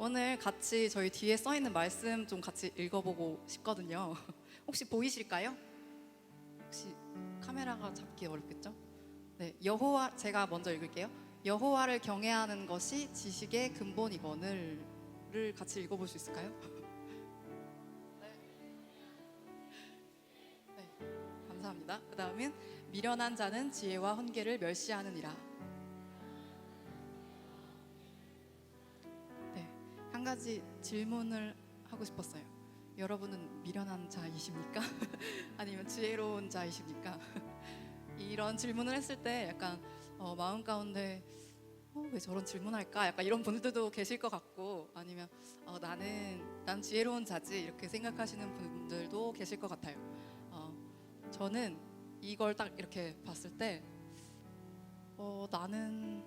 오늘 같이 저희 뒤에 써 있는 말씀 좀 같이 읽어보고 싶거든요. 혹시 보이실까요? 혹시 카메라가 잡기 어렵겠죠? 네, 여호와 제가 먼저 읽을게요. 여호와를 경외하는 것이 지식의 근본이거늘를 같이 읽어볼 수 있을까요? 네, 감사합니다. 그 다음은 미련한 자는 지혜와 훈계를 멸시하느니라. 네, 한 가지 질문을 하고 싶었어요. 여러분은 미련한 자이십니까? 아니면 지혜로운 자이십니까? 이런 질문을 했을 때 약간 마음 가운데 왜 저런 질문할까? 약간 이런 분들도 계실 것 같고, 아니면 난 지혜로운 자지 이렇게 생각하시는 분들도 계실 것 같아요. 저는 이걸 딱 이렇게 봤을 때 저는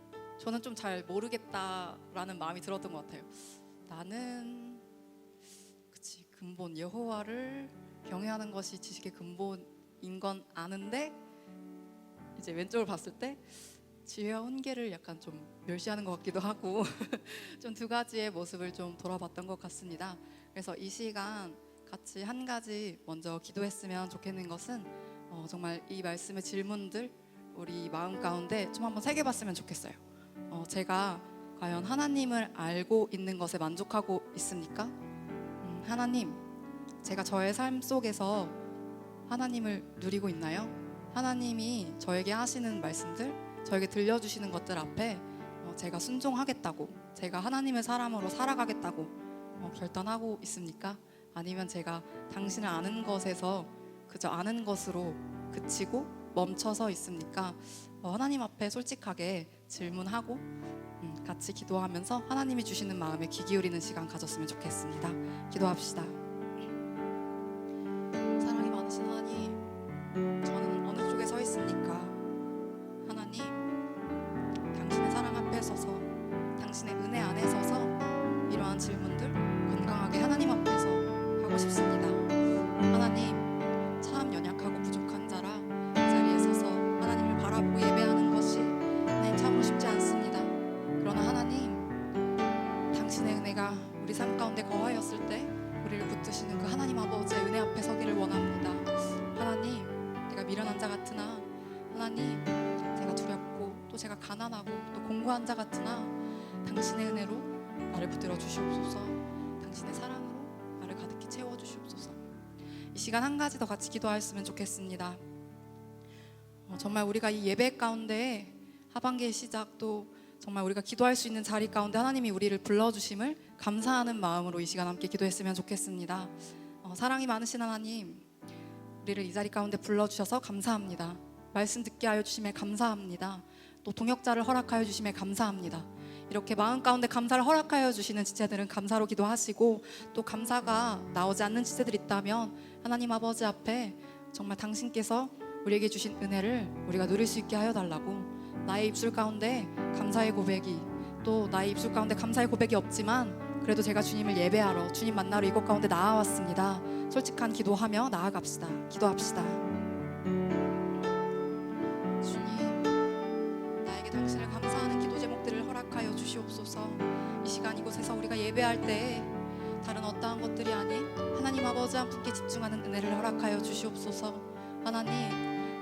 좀 잘 모르겠다라는 마음이 들었던 것 같아요. 나는 근본 여호와를 경외하는 것이 지식의 근본인 건 아는데, 이제 왼쪽을 봤을 때 지혜와 훈계를 약간 좀 멸시하는 것 같기도 하고 좀 두 가지의 모습을 좀 돌아봤던 것 같습니다. 그래서 이 시간 같이 한 가지 먼저 기도했으면 좋겠는 것은 정말 이 말씀의 질문들 우리 마음 가운데 좀 한번 새겨봤으면 좋겠어요. 제가 과연 하나님을 알고 있는 것에 만족하고 있습니까? 하나님, 제가 저의 삶 속에서 하나님을 누리고 있나요? 하나님이 저에게 하시는 말씀들, 저에게 들려주시는 것들 앞에 제가 순종하겠다고, 제가 하나님의 사람으로 살아가겠다고 결단하고 있습니까? 아니면 제가 당신을 아는 것에서 그저 아는 것으로 그치고 멈춰서 있습니까? 하나님 앞에 솔직하게 질문하고 같이 기도하면서 하나님이 주시는 마음에 귀 기울이는 시간 가졌으면 좋겠습니다. 기도합시다. 사랑이 많으신 하나님, 저는 어느 쪽에 서 있습니까? 하나님, 당신의 사랑 앞에 서서, 당신의 은혜 안에 서서 이러한 질문들 건강하게 하나님 앞에서 하고 싶습니다. 하나님, 참 연약하고 부족한 자라 이 자리에 서서 하나님을 바라보고 예배하는 것이 참으로 쉽지 않습니다. 그러나 하나님, 당신의 은혜가 우리 삶 가운데 거하였을 때 우리를 붙드시는 그 하나님 아버지의 은혜 앞에 서기를 원합니다. 하나님, 내가 미련한 자 같으나, 하나님, 제가 두렵고 또 제가 가난하고 또 공고한 자 같으나 당신의 은혜로 나를 붙들어 주시옵소서. 당신의 사랑으로 나를 가득히 채워 주시옵소서. 이 시간 한 가지 더 같이 기도하였으면 좋겠습니다. 정말 우리가 이 예배 가운데 하반기의 시작도 정말 우리가 기도할 수 있는 자리 가운데 하나님이 우리를 불러주심을 감사하는 마음으로 이 시간 함께 기도했으면 좋겠습니다. 사랑이 많으신 하나님, 우리를 이 자리 가운데 불러주셔서 감사합니다. 말씀 듣게 하여 주심에 감사합니다. 또 동역자를 허락하여 주심에 감사합니다. 이렇게 마음 가운데 감사를 허락하여 주시는 지체들은 감사로 기도하시고, 또 감사가 나오지 않는 지체들 있다면 하나님 아버지 앞에 정말 당신께서 우리에게 주신 은혜를 우리가 누릴 수 있게 하여 달라고, 나의 입술 가운데 감사의 고백이, 또 나의 입술 가운데 감사의 고백이 없지만 그래도 제가 주님을 예배하러, 주님 만나러 이곳 가운데 나아왔습니다. 솔직한 기도하며 나아갑시다. 기도합시다. 주님, 나에게 당신을 감사하는 기도 제목들을 허락하여 주시옵소서. 이 시간 이곳에서 우리가 예배할 때 다른 어떠한 것들이 아닌 하나님 아버지 한 분께 집중하는 은혜를 허락하여 주시옵소서. 하나님,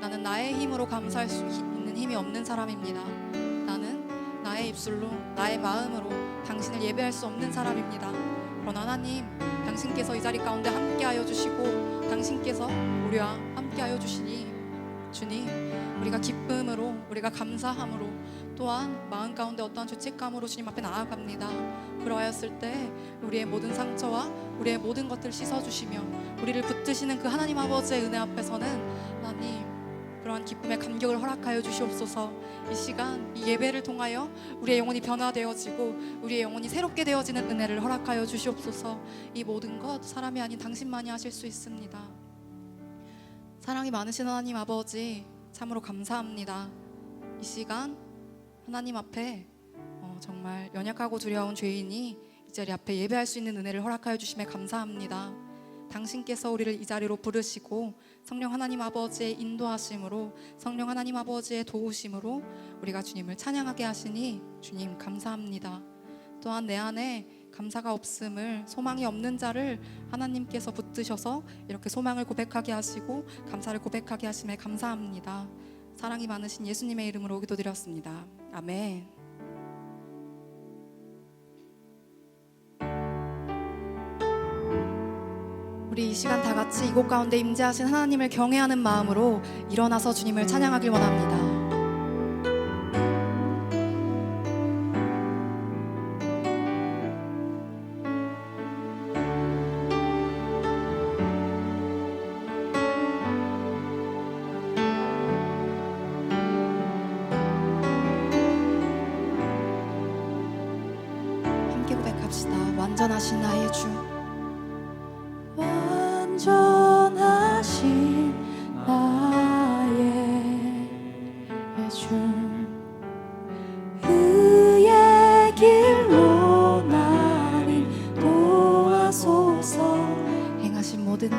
나는 나의 힘으로 감사할 수 있는 힘이 없는 사람입니다. 나는 나의 입술로, 나의 마음으로 당신을 예배할 수 없는 사람입니다. 그러나 하나님, 당신께서 이 자리 가운데 함께하여 주시고 당신께서 우리와 함께하여 주시니 주님, 우리가 기쁨으로, 우리가 감사함으로, 또한 마음 가운데 어떠한 죄책감으로 주님 앞에 나아갑니다. 그러하였을 때 우리의 모든 상처와 우리의 모든 것들을 씻어주시며 우리를 붙드시는 그 하나님 아버지의 은혜 앞에서는 하나님, 그러한 기쁨의 감격을 허락하여 주시옵소서. 이 시간 이 예배를 통하여 우리의 영혼이 변화되어지고 우리의 영혼이 새롭게 되어지는 은혜를 허락하여 주시옵소서. 이 모든 것 사람이 아닌 당신만이 하실 수 있습니다. 사랑이 많으신 하나님 아버지, 참으로 감사합니다. 이 시간 하나님 앞에 정말 연약하고 두려운 죄인이 이 자리 앞에 예배할 수 있는 은혜를 허락하여 주심에 감사합니다. 당신께서 우리를 이 자리로 부르시고 성령 하나님 아버지의 인도하심으로, 성령 하나님 아버지의 도우심으로 우리가 주님을 찬양하게 하시니 주님 감사합니다. 또한 내 안에 감사가 없음을, 소망이 없는 자를 하나님께서 붙드셔서 이렇게 소망을 고백하게 하시고 감사를 고백하게 하심에 감사합니다. 사랑이 많으신 예수님의 이름으로 기도드렸습니다. 아멘. 우리 이 시간 다 같이 이곳 가운데 임재하신 하나님을 경외하는 마음으로 일어나서 주님을 찬양하길 원합니다. 함께 고백합시다. 완전하신 나의 주, 완전하신 나의 주, 의의 길로 날 인도하소서. 행하신 모든 일,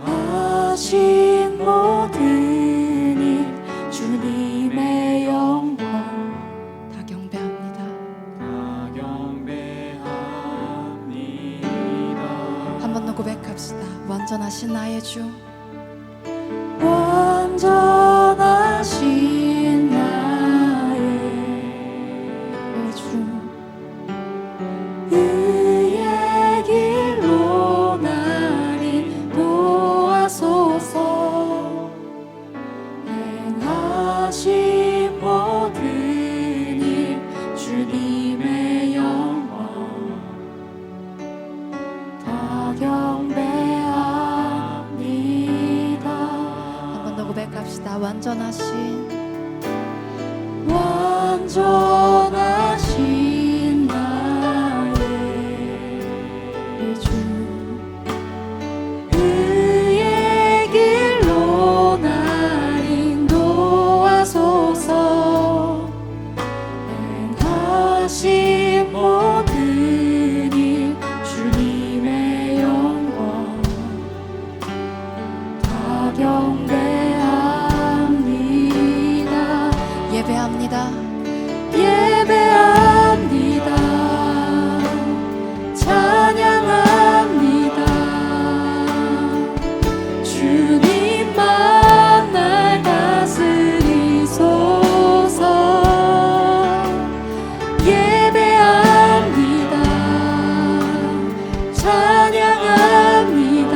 하신 모든 일 주님의 영광 다 경배합니다. 한 번 더 고백합시다. 완전하신 나의 주, 완전하신 나의 주, 의의 길로 날 인도하소서. 행하신 모든 일 주님의 영광 다 경배합니다. 한 번 더 고백합시다. 완전하신 나의 주, 의의 길로 날 인도하소서. 행하신 모든 일 주님의 영광 다 경배합니다. 예배합니다. 예배합니다. 찬양합니다. 주님만 날 다스리소서. 예배합니다. 찬양합니다.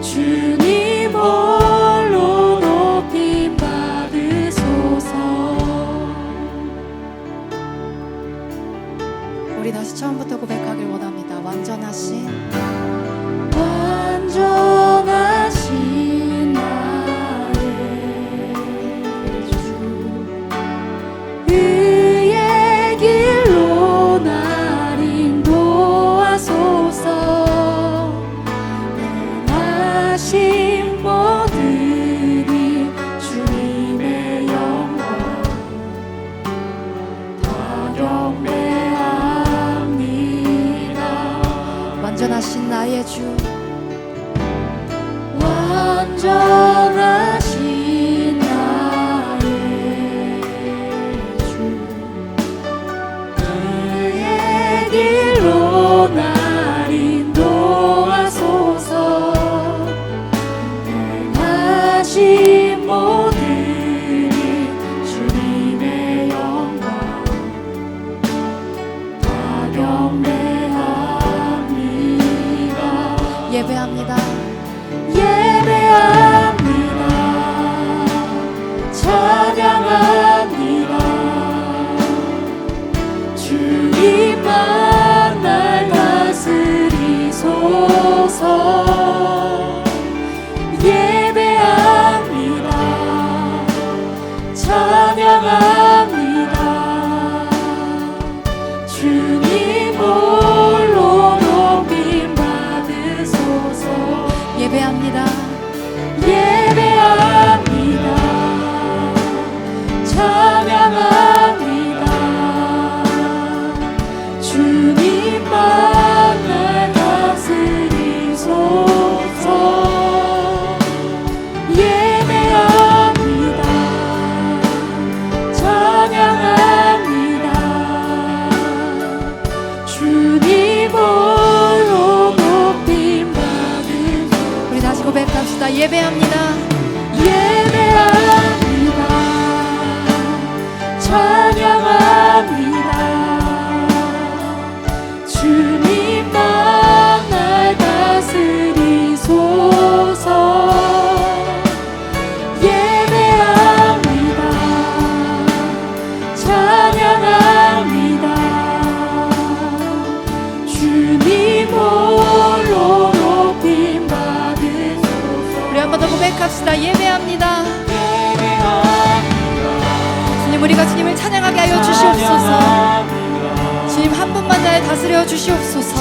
주님 홀로 높임 받으소서. 우리 다시 처음부터 고백하길 원합니다. 완전하신 나의 주, 의의 길로 날 인도하소서. 행하신 모든 일 주님의 영광 다 경배합니다. 완전하신 나의 주, 완전하신 나의 주, 의의 길로 날 인도하소서. 행하신 모든 일 주님의 영광 다 경배합니다. 예배합니다. 예배합니다. 찬양합니다. 주님만 날 다스리소서. 예배합니다. 찬양합니다. 주님 홀로 높임 받으소서. 예배합니다. 예배합니다. 찬양합니다. 주님만 날 다스리소서. 예배합니다. 찬양합니다. 예배합니다. 예배합니다. 찬양합니다. 주님만 날 다스리소서. 예배합니다. 찬양합니다. 주님 홀로 높임 받으소서. 우리 한 번 더 고백합시다. 예배합니다. 주님, 우리가 주님을 찬양하게 하여 주시옵소서. 주님 한 분만 날 다스려 주시옵소서.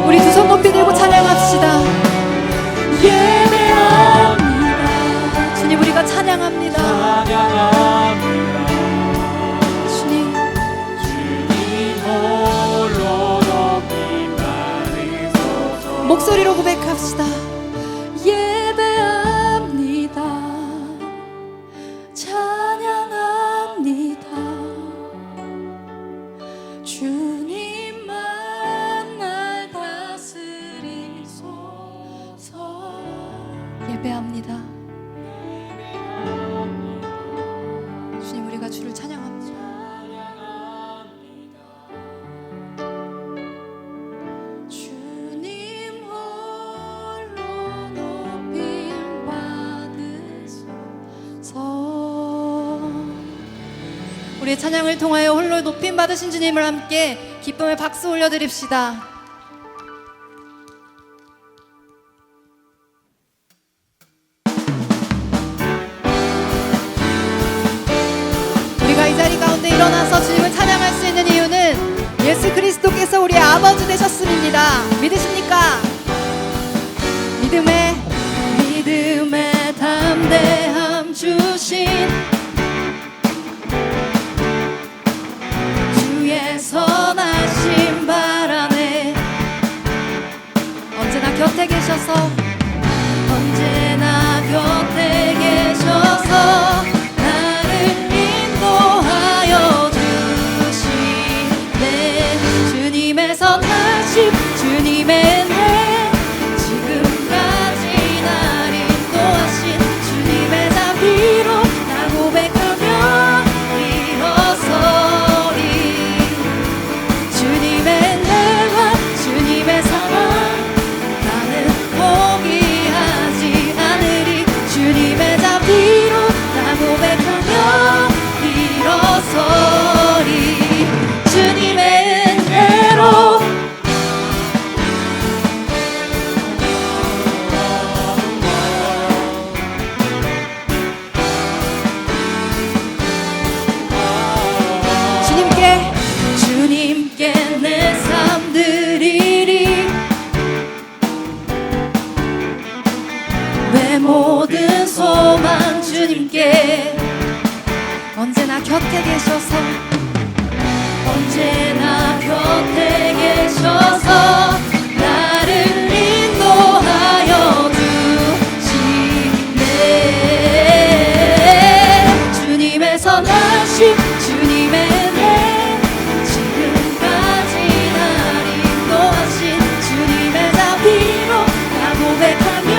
우리 두 손 높이 들고 찬양합시다. 예배합니다. 주님, 우리가 찬양합니다. 주님, 목소리로 고백합시다. 예배합니다. 찬양합니다. 주님만 날 다스리소서. 예배합니다. 주님, 우리가 주를 찬양합니다. 주님 홀로 높임 받으소서. 우리의 찬양을 통하여 홀로 높임 받으신 주님을 함께 기쁨의 박수 올려드립시다. 우리가 이 자리 가운데 일어나서 주님을 찬양할 수 있는 이유는 예수 그리스도께서 우리의 아버지 되셨음입니다. 믿으십니까? 믿음의 담대함 주신 주의 선하신 발 안에 언제나 곁에 계셔서 언제나 곁에 계셔서 나를 인도하여 주시네. 주님의 선하심 주님의 은혜 지금까지 날 인도하신 주님의 자비로 나 고백하며 일어서리. 주님의 은혜와 주님의 사랑 나는 포기하지 않으리. 주님의 자비로 나 고백하며 일어서리. 주님의 은혜로 주님께 내 삶 드리리. 내 모든 소망 주님께 언제나 곁에 계셔서 언제나 곁에 계셔서 나를 인도하여 주시네. 주님의 선하심 주님의 은혜 지금까지 날 인도하신 주님의 자비로 나 고백하며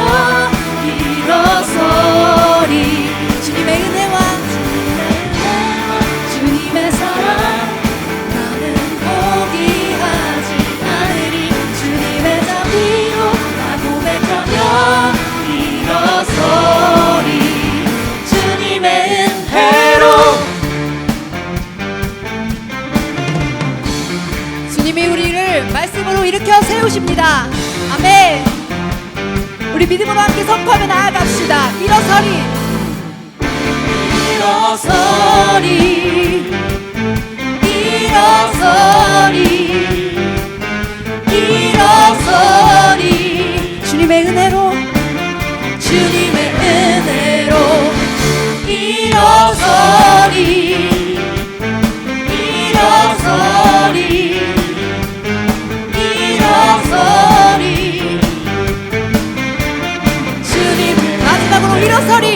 일어서리. 주님의 은혜와 주님의 사랑 나는 포기하지 않으리. 주님의 자비로 나 고백하며 일어서리. 주님의 은혜로 주님이 우리를 말씀으로 일으켜 세우십니다. 아멘. 우리 믿음으로 함께 선포하며 나아갑시다. 일어서리 일어서리 일어서리 일어서리. 주님의 은혜로 주님의 은혜로 일어서리 일어서리 일어서리. 주님 마지막으로 일어서리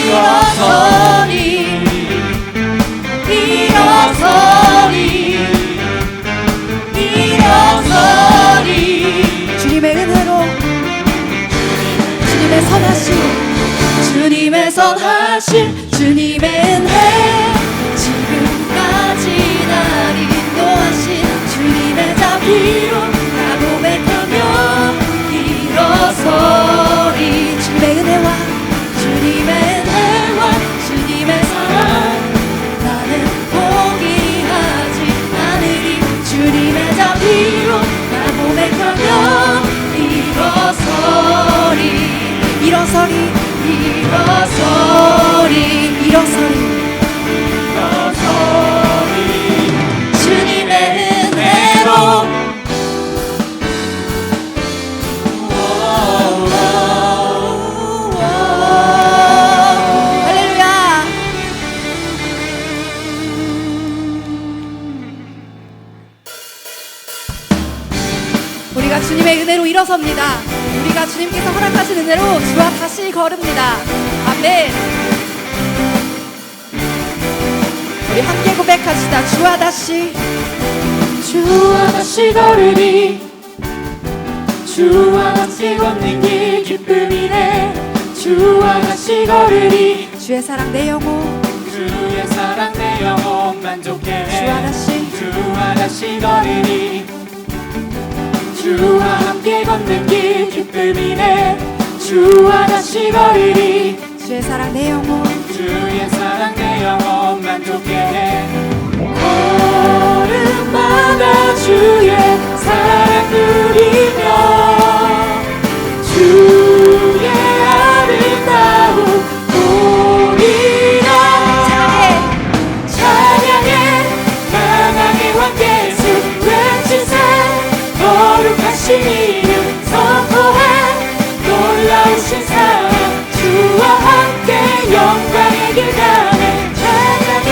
일어서리 인도하실 주님의 은혜 지금까지 날 인도하신 주님의 자비로 나 고백하며 일어서리 주님의 은혜와 주님의 사랑 나는 포기하지 않으리 주님의 자비로 나 고백하며 일어서리 주님의 은혜로 할렐루야. 우리가 주님의 은혜로 일어섭니다. 우리가 주님께서 허락하신 은혜로 주와 다시 걸읍니다. 아멘. 우리 함께 고백합시다. 주와 다시 걸으니 주와 다시 걷는 길 기쁨이네 주와 다시 걸으니 주의 사랑 내 영혼 만족해 주와 다시 걸으니 주와 함께 걷는 길 기쁨이네 주와 다시 걸으니 주의 사랑 내 영혼 주의 사랑 내 영혼 만족해 걸음마다 주의 사랑 누리며 주의 아름다움 보리라 찬양해 만왕의 왕 예수 외치세 거룩하신 이름 선포해 놀라우신 사랑 주와 함께 영광의 길 가네 찬양해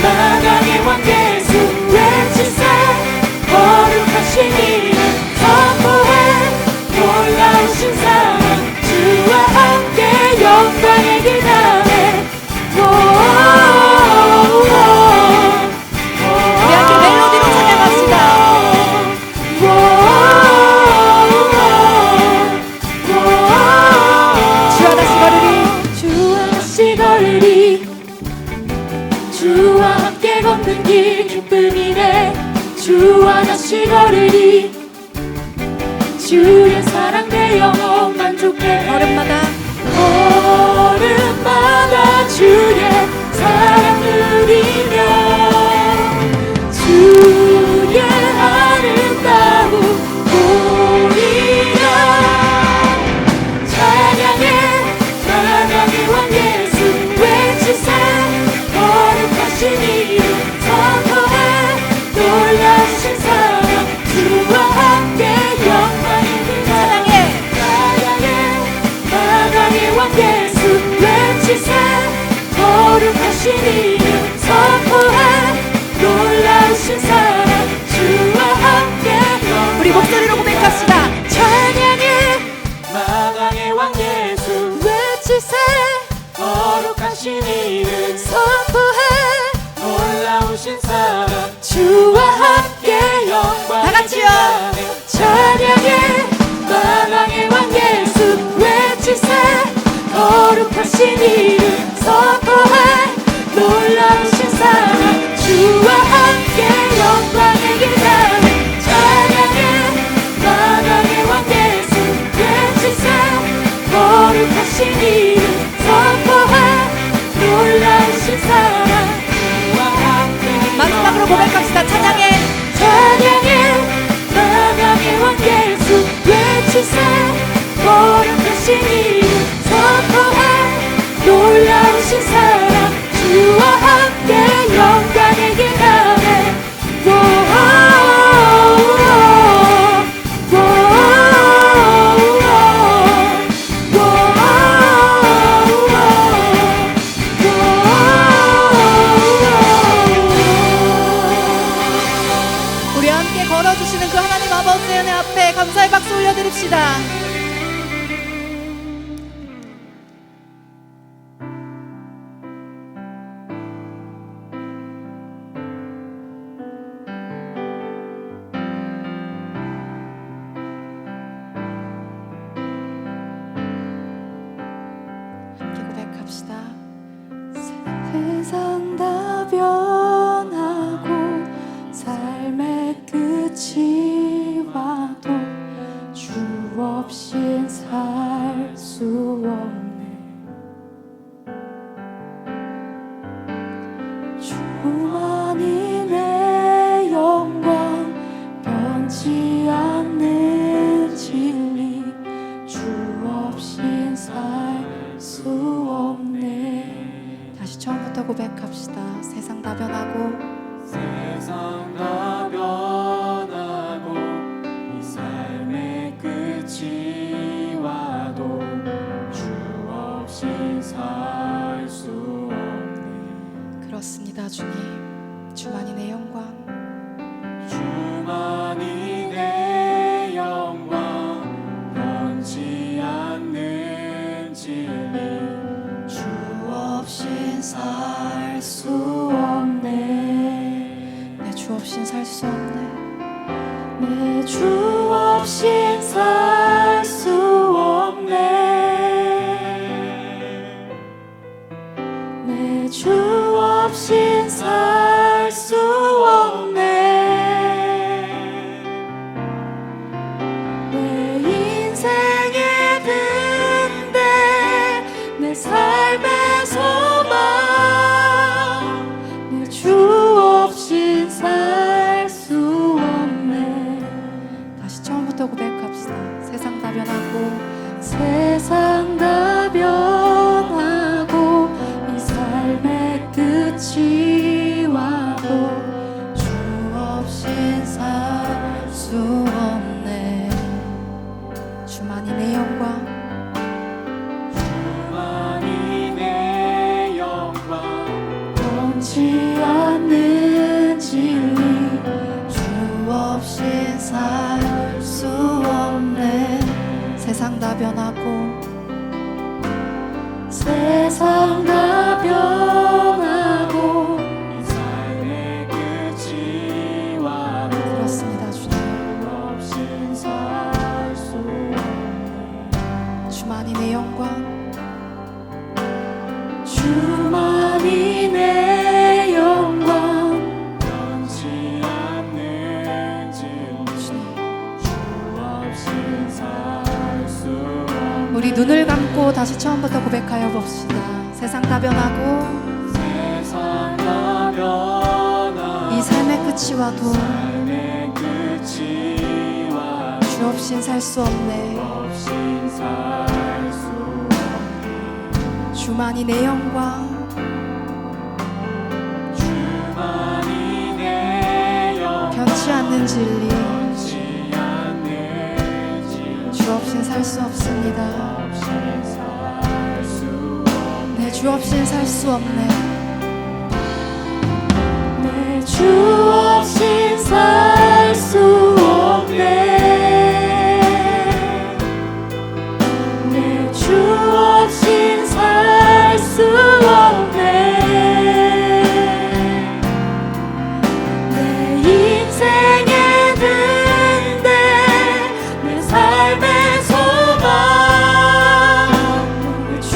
만왕의 왕 예수 외치세 거룩하신 이름 선포해 놀라우신 사랑 주와 함께 영광의 길 가네 우리 함께 멜로디로 찬양합시다. 주와 다시 걸으리 주와 함께 걷는 길 기쁨이네 주와 다시 걸으리 주의 사랑 내 영혼 만족해 걸음마다 주의 사랑 누리며 주의 아름다움 보리라 찬양해 만왕의 왕 예수 외치세 거룩하신 이름 선포해 놀라우신 사랑 주와 함께 영광의 길 찬양해 만왕의 왕 예수 외치세 거룩하신 이름 선포해 놀라우신 사랑 주와 함께 우리 목소리로 고백합시다. 찬양해 만왕의 왕 예수 외치세 거룩하신 이름 선포해 놀라우신 사랑 주와 함께 영광 다같이요 찬양해 만왕의 왕 예수 외치세 거룩하신 이름 선포해 놀라우신 사랑 주와 함께 영광의 길 가네 찬양해 만왕의 왕 예수 외치세 거룩하신 이름 선포해 놀라우신 사랑 주와 함께 마지막으로 고백합시다. 찬양해 만왕의 왕 예수 외치세 거룩하신 이름 선포해 놀라우신 사랑 주와 함께 주만이 내 영광 변치 않는 진리 주 없인 살 수 없네. 다시 처음부터 고백합시다. 세상 다 변하고 세상 다 변하고 이 삶의 끝이 와도 주 없인 살 수 없네. 그렇습니다. 주님, 주만이 내 영광, 주만이 내 영광 변치 않는 진리 주 없인 살 수 없네. 내 주 없인 살 수 없네. 내 주 없인 살 수 없네. 내 주 없인 살 수 없네. 내 인생의 든대 내 삶의 소망 내 주 없인 살 수 없네. 다시 처음부터 고백합시다. 세상 다 변하고 세상 다 변하고 이 삶의 끝이 와도 주 없인 살 수 없네. 주만이 내 영광, 주만이 내 영광 변치 않는 진리 주 없인 살 수 없네. 세상 다 변하고 세상 다 변하고 이 삶의 끝이 와도 그렇습니다. 주님, 없인 살 수 없네. 주만이 내 영광, 주만이 내 영광 변치 않는 진리 주 없인 살 수 없네. 우리 눈을 감고 다시 처음부터 고백하여 봅시다. 세상 다 변하고 세상 다 변하고 이 삶의 끝이 와도 삶의 끝이 와도 주 없인 살 수 없네. 없인 살 수 없네. 주만이 내 영광, 주만이 내 영광 변치 않는 진리 변치 않는 진리 주 없인 살 수 없습니다. 없인 살 수 없네. 내 주 없인 살 수 없네. 내 주 없인 살 수 없네. 내 주 없인 살 수 없네. 내 인생의 든대 내 삶의 소망 내 주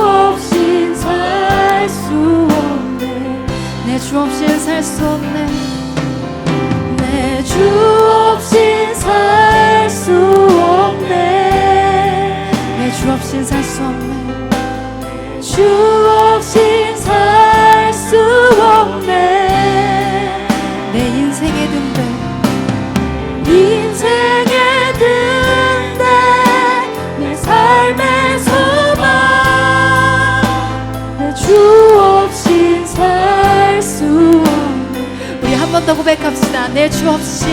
없인 살 수 없네. 내 주 없인 살 수 없네. 내 주 없인 살 수 없네. 내 주 없인 살 수 없네. 주 없인 살 수 없네. 내 인생의 든대 인생의 든대 내 삶의 소망 내 주 없인 살 수 없네. 우리 한 번 더 고백합시다. 내 주 없인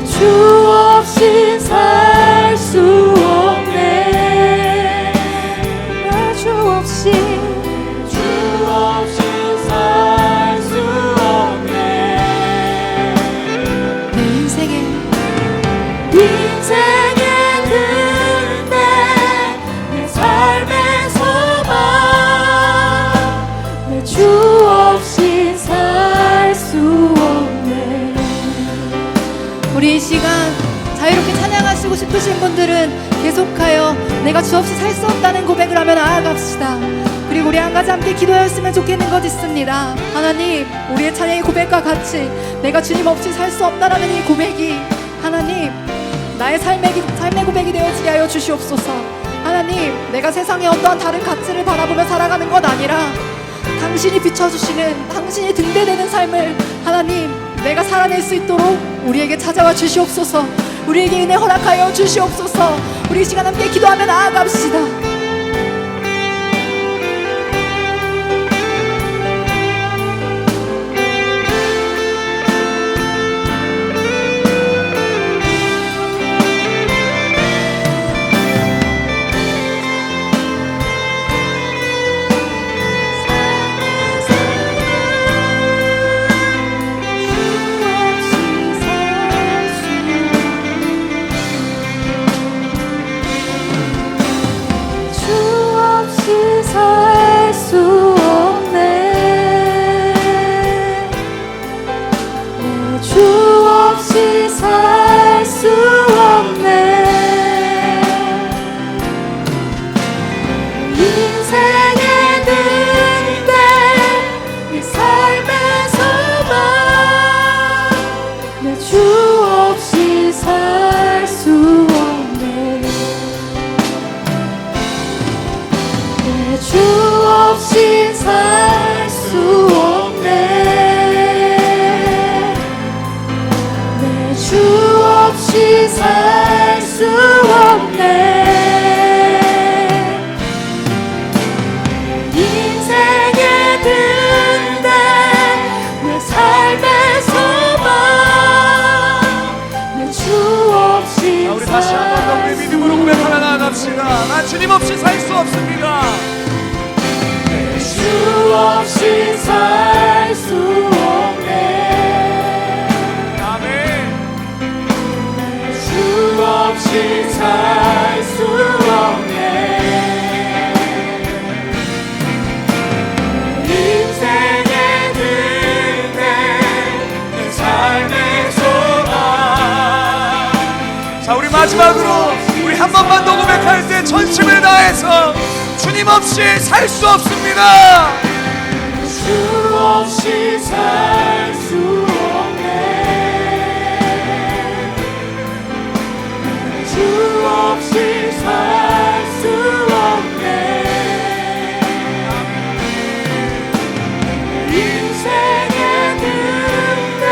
주 없인 살 수 없네. 내 주 없인 주 없인 살 수 없네. 내 인생의 든대 내 삶의 소망 내 주 없인 살 수 없네. 우리 이 시간 자유롭게 찬양하시고 싶으신 분들은 계속하여 내가 주 없이 살 수 없다는 고백을 하며 나아갑시다. 그리고 우리 한 가지 함께 기도하였으면 좋겠는 것 있습니다. 하나님, 우리의 찬양의 고백과 같이 내가 주님 없이 살 수 없다라는 이 고백이 하나님 나의 삶의 고백이 되어지게 하여 주시옵소서. 하나님, 내가 세상의 어떠한 다른 가치를 바라보며 살아가는 것 아니라 당신이 비춰주시는, 당신이 등대되는 삶을 하나님 내가 살아낼 수 있도록 우리에게 찾아와 주시옵소서. 우리에게 은혜 허락하여 주시옵소서. 우리 이 시간 함께 기도하며 나아갑시다. 난 주님 없이 살 수 없습니다. 주 없이 살 수 없네. 아멘. 주 없이 살 수 없네. 인생의 등대 내 삶의 소망. 자, 우리 마지막으로 우리 한 번만 더 고백할 때 전심을 다해서 주님 없이 살 수 없습니다. 주 없이 살 수 없네. 주 없이 살 수 없네. 인생의 등대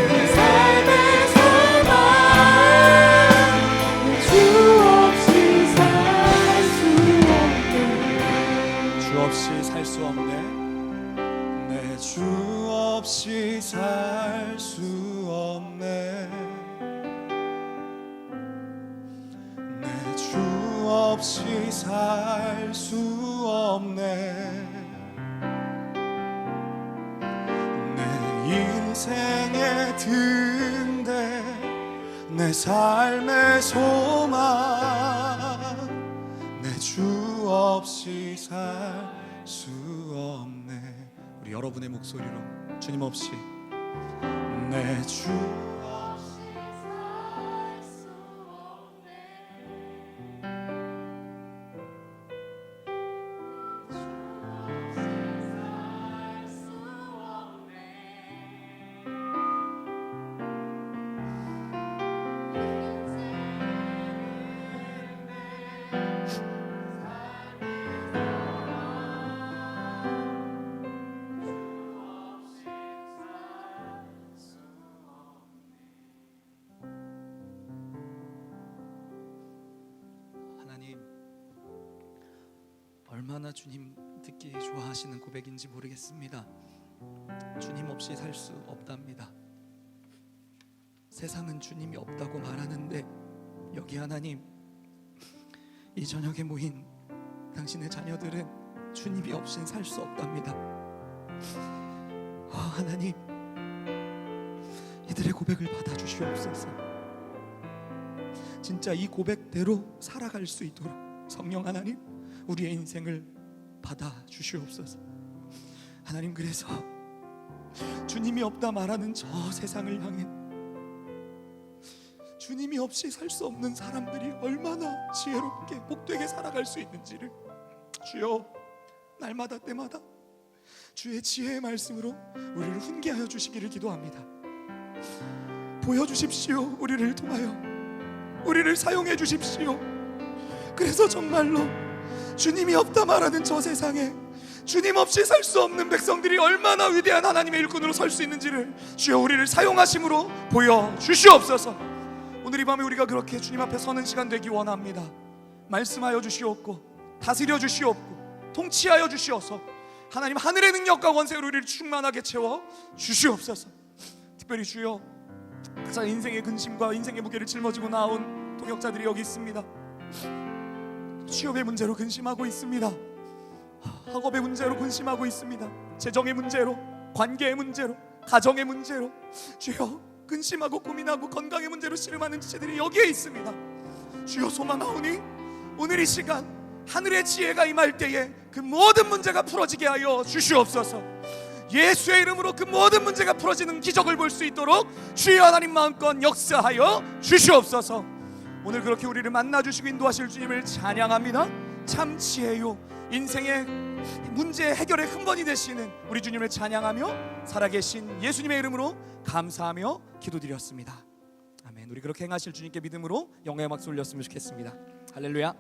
내 삶의 소망. 주 없이 살 수 없네. 주 없이 살 수 없네. 내 주 없이 살 수 없네. 내 주 없이 살 수 없네. 내 인생의 등대 내 삶의 소망. 내 주 없이 살 수 없네. 우리 여러분의 목소리로 주님 없이 내 주 하나님, 얼마나 주님 듣기 좋아하시는 고백인지 모르겠습니다. 주님 없이 살 수 없답니다. 세상은 주님이 없다고 말하는데 여기 하나님, 이 저녁에 모인 당신의 자녀들은 주님이 없인 살 수 없답니다. 하나님, 이들의 고백을 받아주시옵소서. 진짜 이 고백대로 살아갈 수 있도록 성령 하나님, 우리의 인생을 받아주시옵소서. 하나님, 그래서 주님이 없다 말하는 저 세상을 향해 주님이 없이 살 수 없는 사람들이 얼마나 지혜롭게 복되게 살아갈 수 있는지를 주여, 날마다 때마다 주의 지혜의 말씀으로 우리를 훈계하여 주시기를 기도합니다. 보여주십시오. 우리를 통하여 우리를 사용해 주십시오. 그래서 정말로 주님이 없다 말하는 저 세상에 주님 없이 살 수 없는 백성들이 얼마나 위대한 하나님의 일꾼으로 설 수 있는지를 주여 우리를 사용하심으로 보여주시옵소서. 오늘 이 밤에 우리가 그렇게 주님 앞에 서는 시간 되기 원합니다. 말씀하여 주시옵고 다스려 주시옵고 통치하여 주시옵소서. 하나님 하늘의 능력과 권세로 우리를 충만하게 채워 주시옵소서. 특별히 주여 각자 인생의 근심과 인생의 무게를 짊어지고 나온 동역자들이 여기 있습니다. 취업의 문제로 근심하고 있습니다. 학업의 문제로 근심하고 있습니다. 재정의 문제로, 관계의 문제로, 가정의 문제로 주여 근심하고 고민하고 건강의 문제로 씨름하는 지체들이 여기에 있습니다. 주여 소망하오니 오늘 이 시간 하늘의 지혜가 임할 때에 그 모든 문제가 풀어지게 하여 주시옵소서. 예수의 이름으로 그 모든 문제가 풀어지는 기적을 볼 수 있도록 주여 하나님 마음껏 역사하여 주시옵소서. 오늘 그렇게 우리를 만나주시고 인도하실 주님을 찬양합니다. 참 지혜요 인생의 문제 해결의 근본이 되시는 우리 주님을 찬양하며 살아계신 예수님의 이름으로 감사하며 기도드렸습니다. 아멘. 우리 그렇게 행하실 주님께 믿음으로 영광의 박수 올렸으면 좋겠습니다. 할렐루야.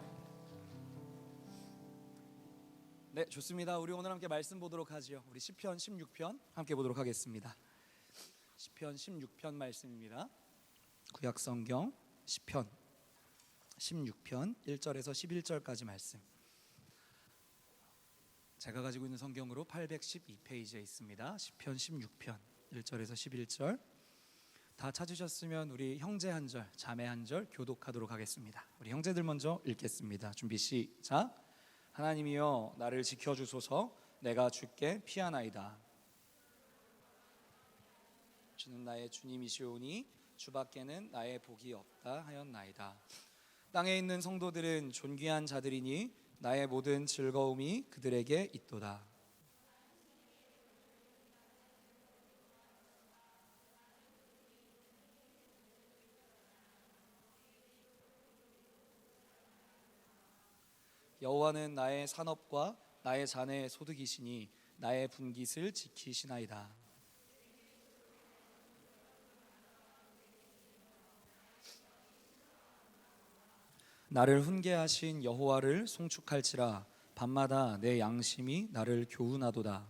네, 좋습니다. 우리 오늘 함께 말씀 보도록 하지요. 우리 시편 16편 함께 보도록 하겠습니다. 시편 16편 말씀입니다. 구약 성경 시편 16편 1절에서 11절까지 말씀. 제가 가지고 있는 성경으로 812페이지에 있습니다. 시편 16편 1절에서 11절. 다 찾으셨으면 우리 형제 한 절, 자매 한 절 교독하도록 하겠습니다. 우리 형제들 먼저 읽겠습니다. 준비 시작. 하나님이여 나를 지켜주소서. 내가 주께 피하나이다. 주는 나의 주님이시오니 주밖에는 나의 복이 없다 하였나이다. 땅에 있는 성도들은 존귀한 자들이니 나의 모든 즐거움이 그들에게 있도다. 여호와는 나의 산업과 나의 자네의 소득이시니 나의 분깃을 지키시나이다. 나를 훈계하신 여호와를 송축할지라. 밤마다 내 양심이 나를 교훈하도다.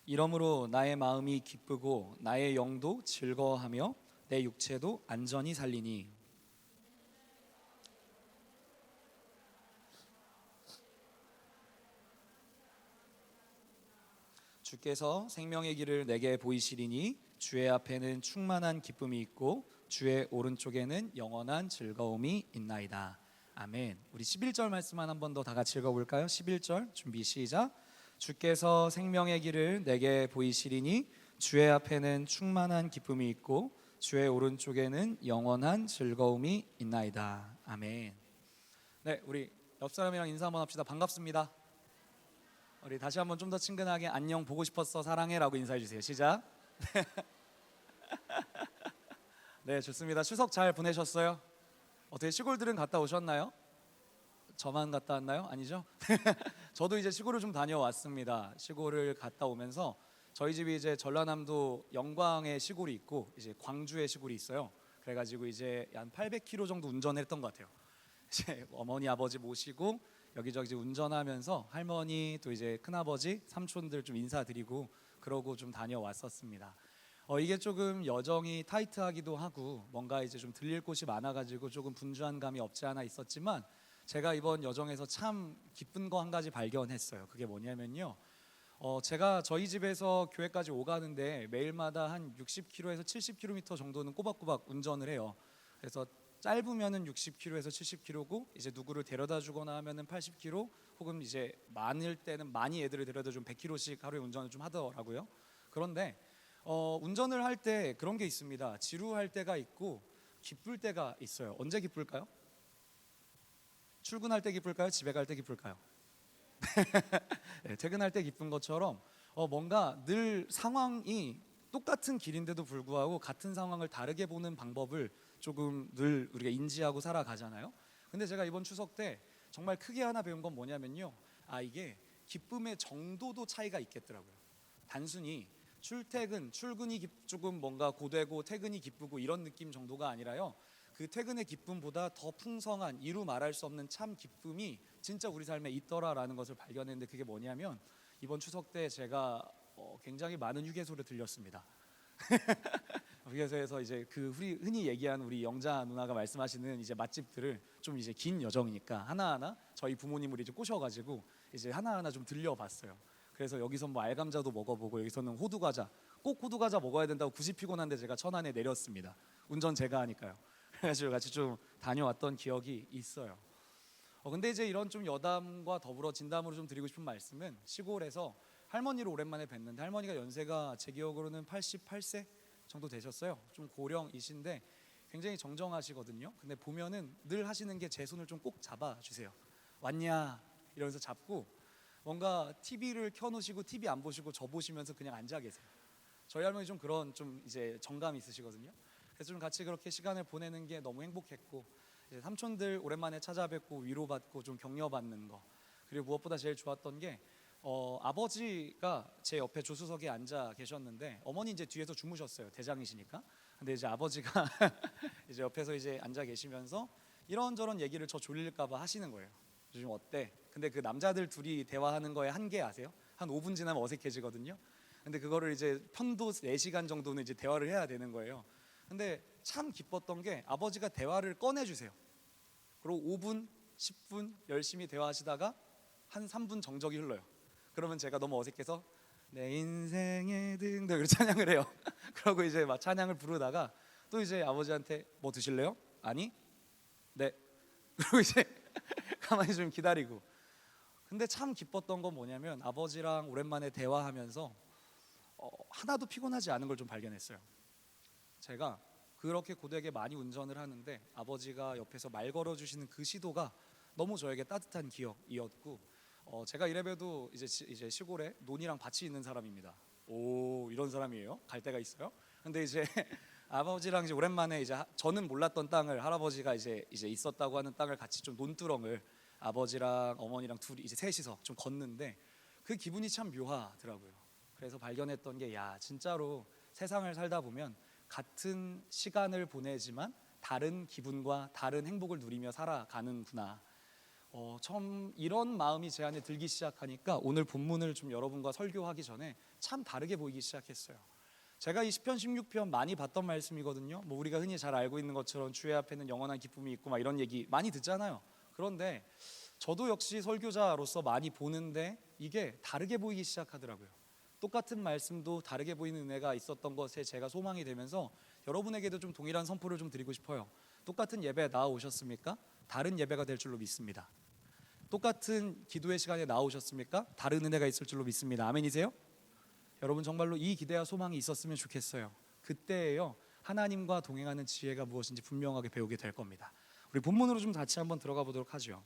이러므로 나의 마음이 기쁘고 나의 영도 즐거워하며 내 육체도 안전히 살리니 주께서 생명의 길을 내게 보이시리니 주의 앞에는 충만한 기쁨이 있고 주의 오른쪽에는 영원한 즐거움이 있나이다. 아멘. 우리 11절 말씀만 한 번 더 다 같이 읽어볼까요? 11절 준비 시작. 주께서 생명의 길을 내게 보이시리니 주의 앞에는 충만한 기쁨이 있고 주의 오른쪽에는 영원한 즐거움이 있나이다. 아멘. 네, 우리 옆 사람이랑 인사 한번 합시다. 반갑습니다. 우리 다시 한번 좀 더 친근하게 안녕 보고 싶었어 사랑해라고 인사해 주세요. 시작. 네, 좋습니다. 추석 잘 보내셨어요? 어떻게 시골들은 갔다 오셨나요? 저만 갔다 왔나요? 아니죠? 저도 이제 시골을 좀 다녀왔습니다. 시골을 갔다 오면서 저희 집이 이제 전라남도 영광에 시골이 있고 이제 광주에 시골이 있어요. 그래가지고 이제 한 800km 정도 운전을 했던 것 같아요. 이제 어머니 아버지 모시고 여기저기 운전하면서 할머니 또 이제 큰아버지 삼촌들 좀 인사드리고 그러고 좀 다녀왔었습니다. 이게 조금 여정이 타이트하기도 하고 뭔가 이제 좀 들릴 곳이 많아가지고 조금 분주한 감이 없지 않아 있었지만 제가 이번 여정에서 참 기쁜 거 한 가지 발견했어요. 그게 뭐냐면요, 제가 저희 집에서 교회까지 오가는데 매일마다 한 60km에서 70km 정도는 꼬박꼬박 운전을 해요. 그래서 짧으면은 60km에서 70km고 이제 누구를 데려다 주거나 하면은 80km 혹은 이제 많을 때는 많이 애들을 데려다 좀 100km씩 하루에 운전을 좀 하더라고요. 그런데 운전을 할 때 그런 게 있습니다. 지루할 때가 있고 기쁠 때가 있어요. 언제 기쁠까요? 출근할 때 기쁠까요? 집에 갈 때 기쁠까요? 네, 퇴근할 때 기쁜 것처럼 뭔가 늘 상황이 똑같은 길인데도 불구하고 같은 상황을 다르게 보는 방법을 조금 늘 우리가 인지하고 살아가잖아요. 근데 제가 이번 추석 때 정말 크게 하나 배운 건 뭐냐면요, 이게 기쁨의 정도도 차이가 있겠더라고요. 단순히 출근이 조금 뭔가 고되고 퇴근이 기쁘고 이런 느낌 정도가 아니라요. 그 퇴근의 기쁨보다 더 풍성한 이루 말할 수 없는 참 기쁨이 진짜 우리 삶에 있더라라는 것을 발견했는데, 그게 뭐냐면 이번 추석 때 제가 굉장히 많은 휴게소를 들렸습니다. 휴게소에서 이제 그 흔히 얘기하는 우리 영자 누나가 말씀하시는 이제 맛집들을 좀 이제 긴 여정이니까 하나하나 저희 부모님을 이제 꼬셔가지고 이제 하나하나 좀 들려봤어요. 그래서 여기서 뭐 알감자도 먹어보고, 여기서는 호두과자, 꼭 호두과자 먹어야 된다고 굳이 피곤한데 제가 천안에 내렸습니다. 운전 제가 하니까요. 그래가지고 같이 좀 다녀왔던 기억이 있어요. 근데 이제 이런 좀 여담과 더불어 진담으로 좀 드리고 싶은 말씀은, 시골에서 할머니를 오랜만에 뵀는데 할머니가 연세가 제 기억으로는 88세 정도 되셨어요. 좀 고령이신데 굉장히 정정하시거든요. 근데 보면은 늘 하시는 게 제 손을 좀 꼭 잡아주세요. 왔냐 이러면서 잡고, 뭔가 TV를 켜놓으시고 TV 안 보시고 저 보시면서 그냥 앉아 계세요. 저희 할머니 좀 그런 좀 이제 정감이 있으시거든요. 그래서 좀 같이 그렇게 시간을 보내는 게 너무 행복했고, 이제 삼촌들 오랜만에 찾아뵙고 위로받고 좀 격려받는 거, 그리고 무엇보다 제일 좋았던 게 아버지가 제 옆에 조수석에 앉아 계셨는데, 어머니 이제 뒤에서 주무셨어요. 대장이시니까. 근데 이제 아버지가 이제 옆에서 이제 앉아 계시면서 이런저런 얘기를 저 졸릴까봐 하시는 거예요. 요즘 어때? 근데 그 남자들 둘이 대화하는 거에 한계 아세요? 한 5분 지나면 어색해지거든요. 근데 그거를 이제 편도 4시간 정도는 이제 대화를 해야 되는 거예요. 근데 참 기뻤던 게 아버지가 대화를 꺼내주세요. 그리고 5분, 10분 열심히 대화하시다가 한 3분 정적이 흘러요. 그러면 제가 너무 어색해서 내 인생의 등등 이렇게 찬양을 해요. 그러고 이제 막 찬양을 부르다가 또 이제 아버지한테 뭐 드실래요? 아니? 네. 그리고 이제 가만히 좀 기다리고. 근데 참 기뻤던 건 뭐냐면 아버지랑 오랜만에 대화하면서 하나도 피곤하지 않은 걸 좀 발견했어요. 제가 그렇게 고되게 많이 운전을 하는데 아버지가 옆에서 말 걸어주시는 그 시도가 너무 저에게 따뜻한 기억이었고, 제가 이래봬도 이제 시골에 논이랑 밭이 있는 사람입니다. 오, 이런 사람이에요? 갈 데가 있어요? 근데 이제 아버지랑 이제 오랜만에 이제 저는 몰랐던 땅을, 할아버지가 이제 있었다고 하는 땅을 같이 좀 논두렁을 아버지랑 어머니랑 둘이 이제 셋이서 좀 걷는데 그 기분이 참 묘하더라고요. 그래서 발견했던 게, 야, 진짜로 세상을 살다 보면 같은 시간을 보내지만 다른 기분과 다른 행복을 누리며 살아가는구나. 처음 이런 마음이 제 안에 들기 시작하니까 오늘 본문을 좀 여러분과 설교하기 전에 참 다르게 보이기 시작했어요. 제가 이 시편 16편 많이 봤던 말씀이거든요. 뭐 우리가 흔히 잘 알고 있는 것처럼 주의 앞에는 영원한 기쁨이 있고 막 이런 얘기 많이 듣잖아요. 그런데 저도 역시 설교자로서 많이 보는데 이게 다르게 보이기 시작하더라고요. 똑같은 말씀도 다르게 보이는 은혜가 있었던 것에 제가 소망이 되면서 여러분에게도 좀 동일한 선포를 좀 드리고 싶어요. 똑같은 예배에 나와오셨습니까? 다른 예배가 될 줄로 믿습니다. 똑같은 기도의 시간에 나오셨습니까? 다른 은혜가 있을 줄로 믿습니다. 아멘이세요? 여러분 정말로 이 기대와 소망이 있었으면 좋겠어요. 그때에요 하나님과 동행하는 지혜가 무엇인지 분명하게 배우게 될 겁니다. 우리 본문으로 좀 같이 한번 들어가 보도록 하죠.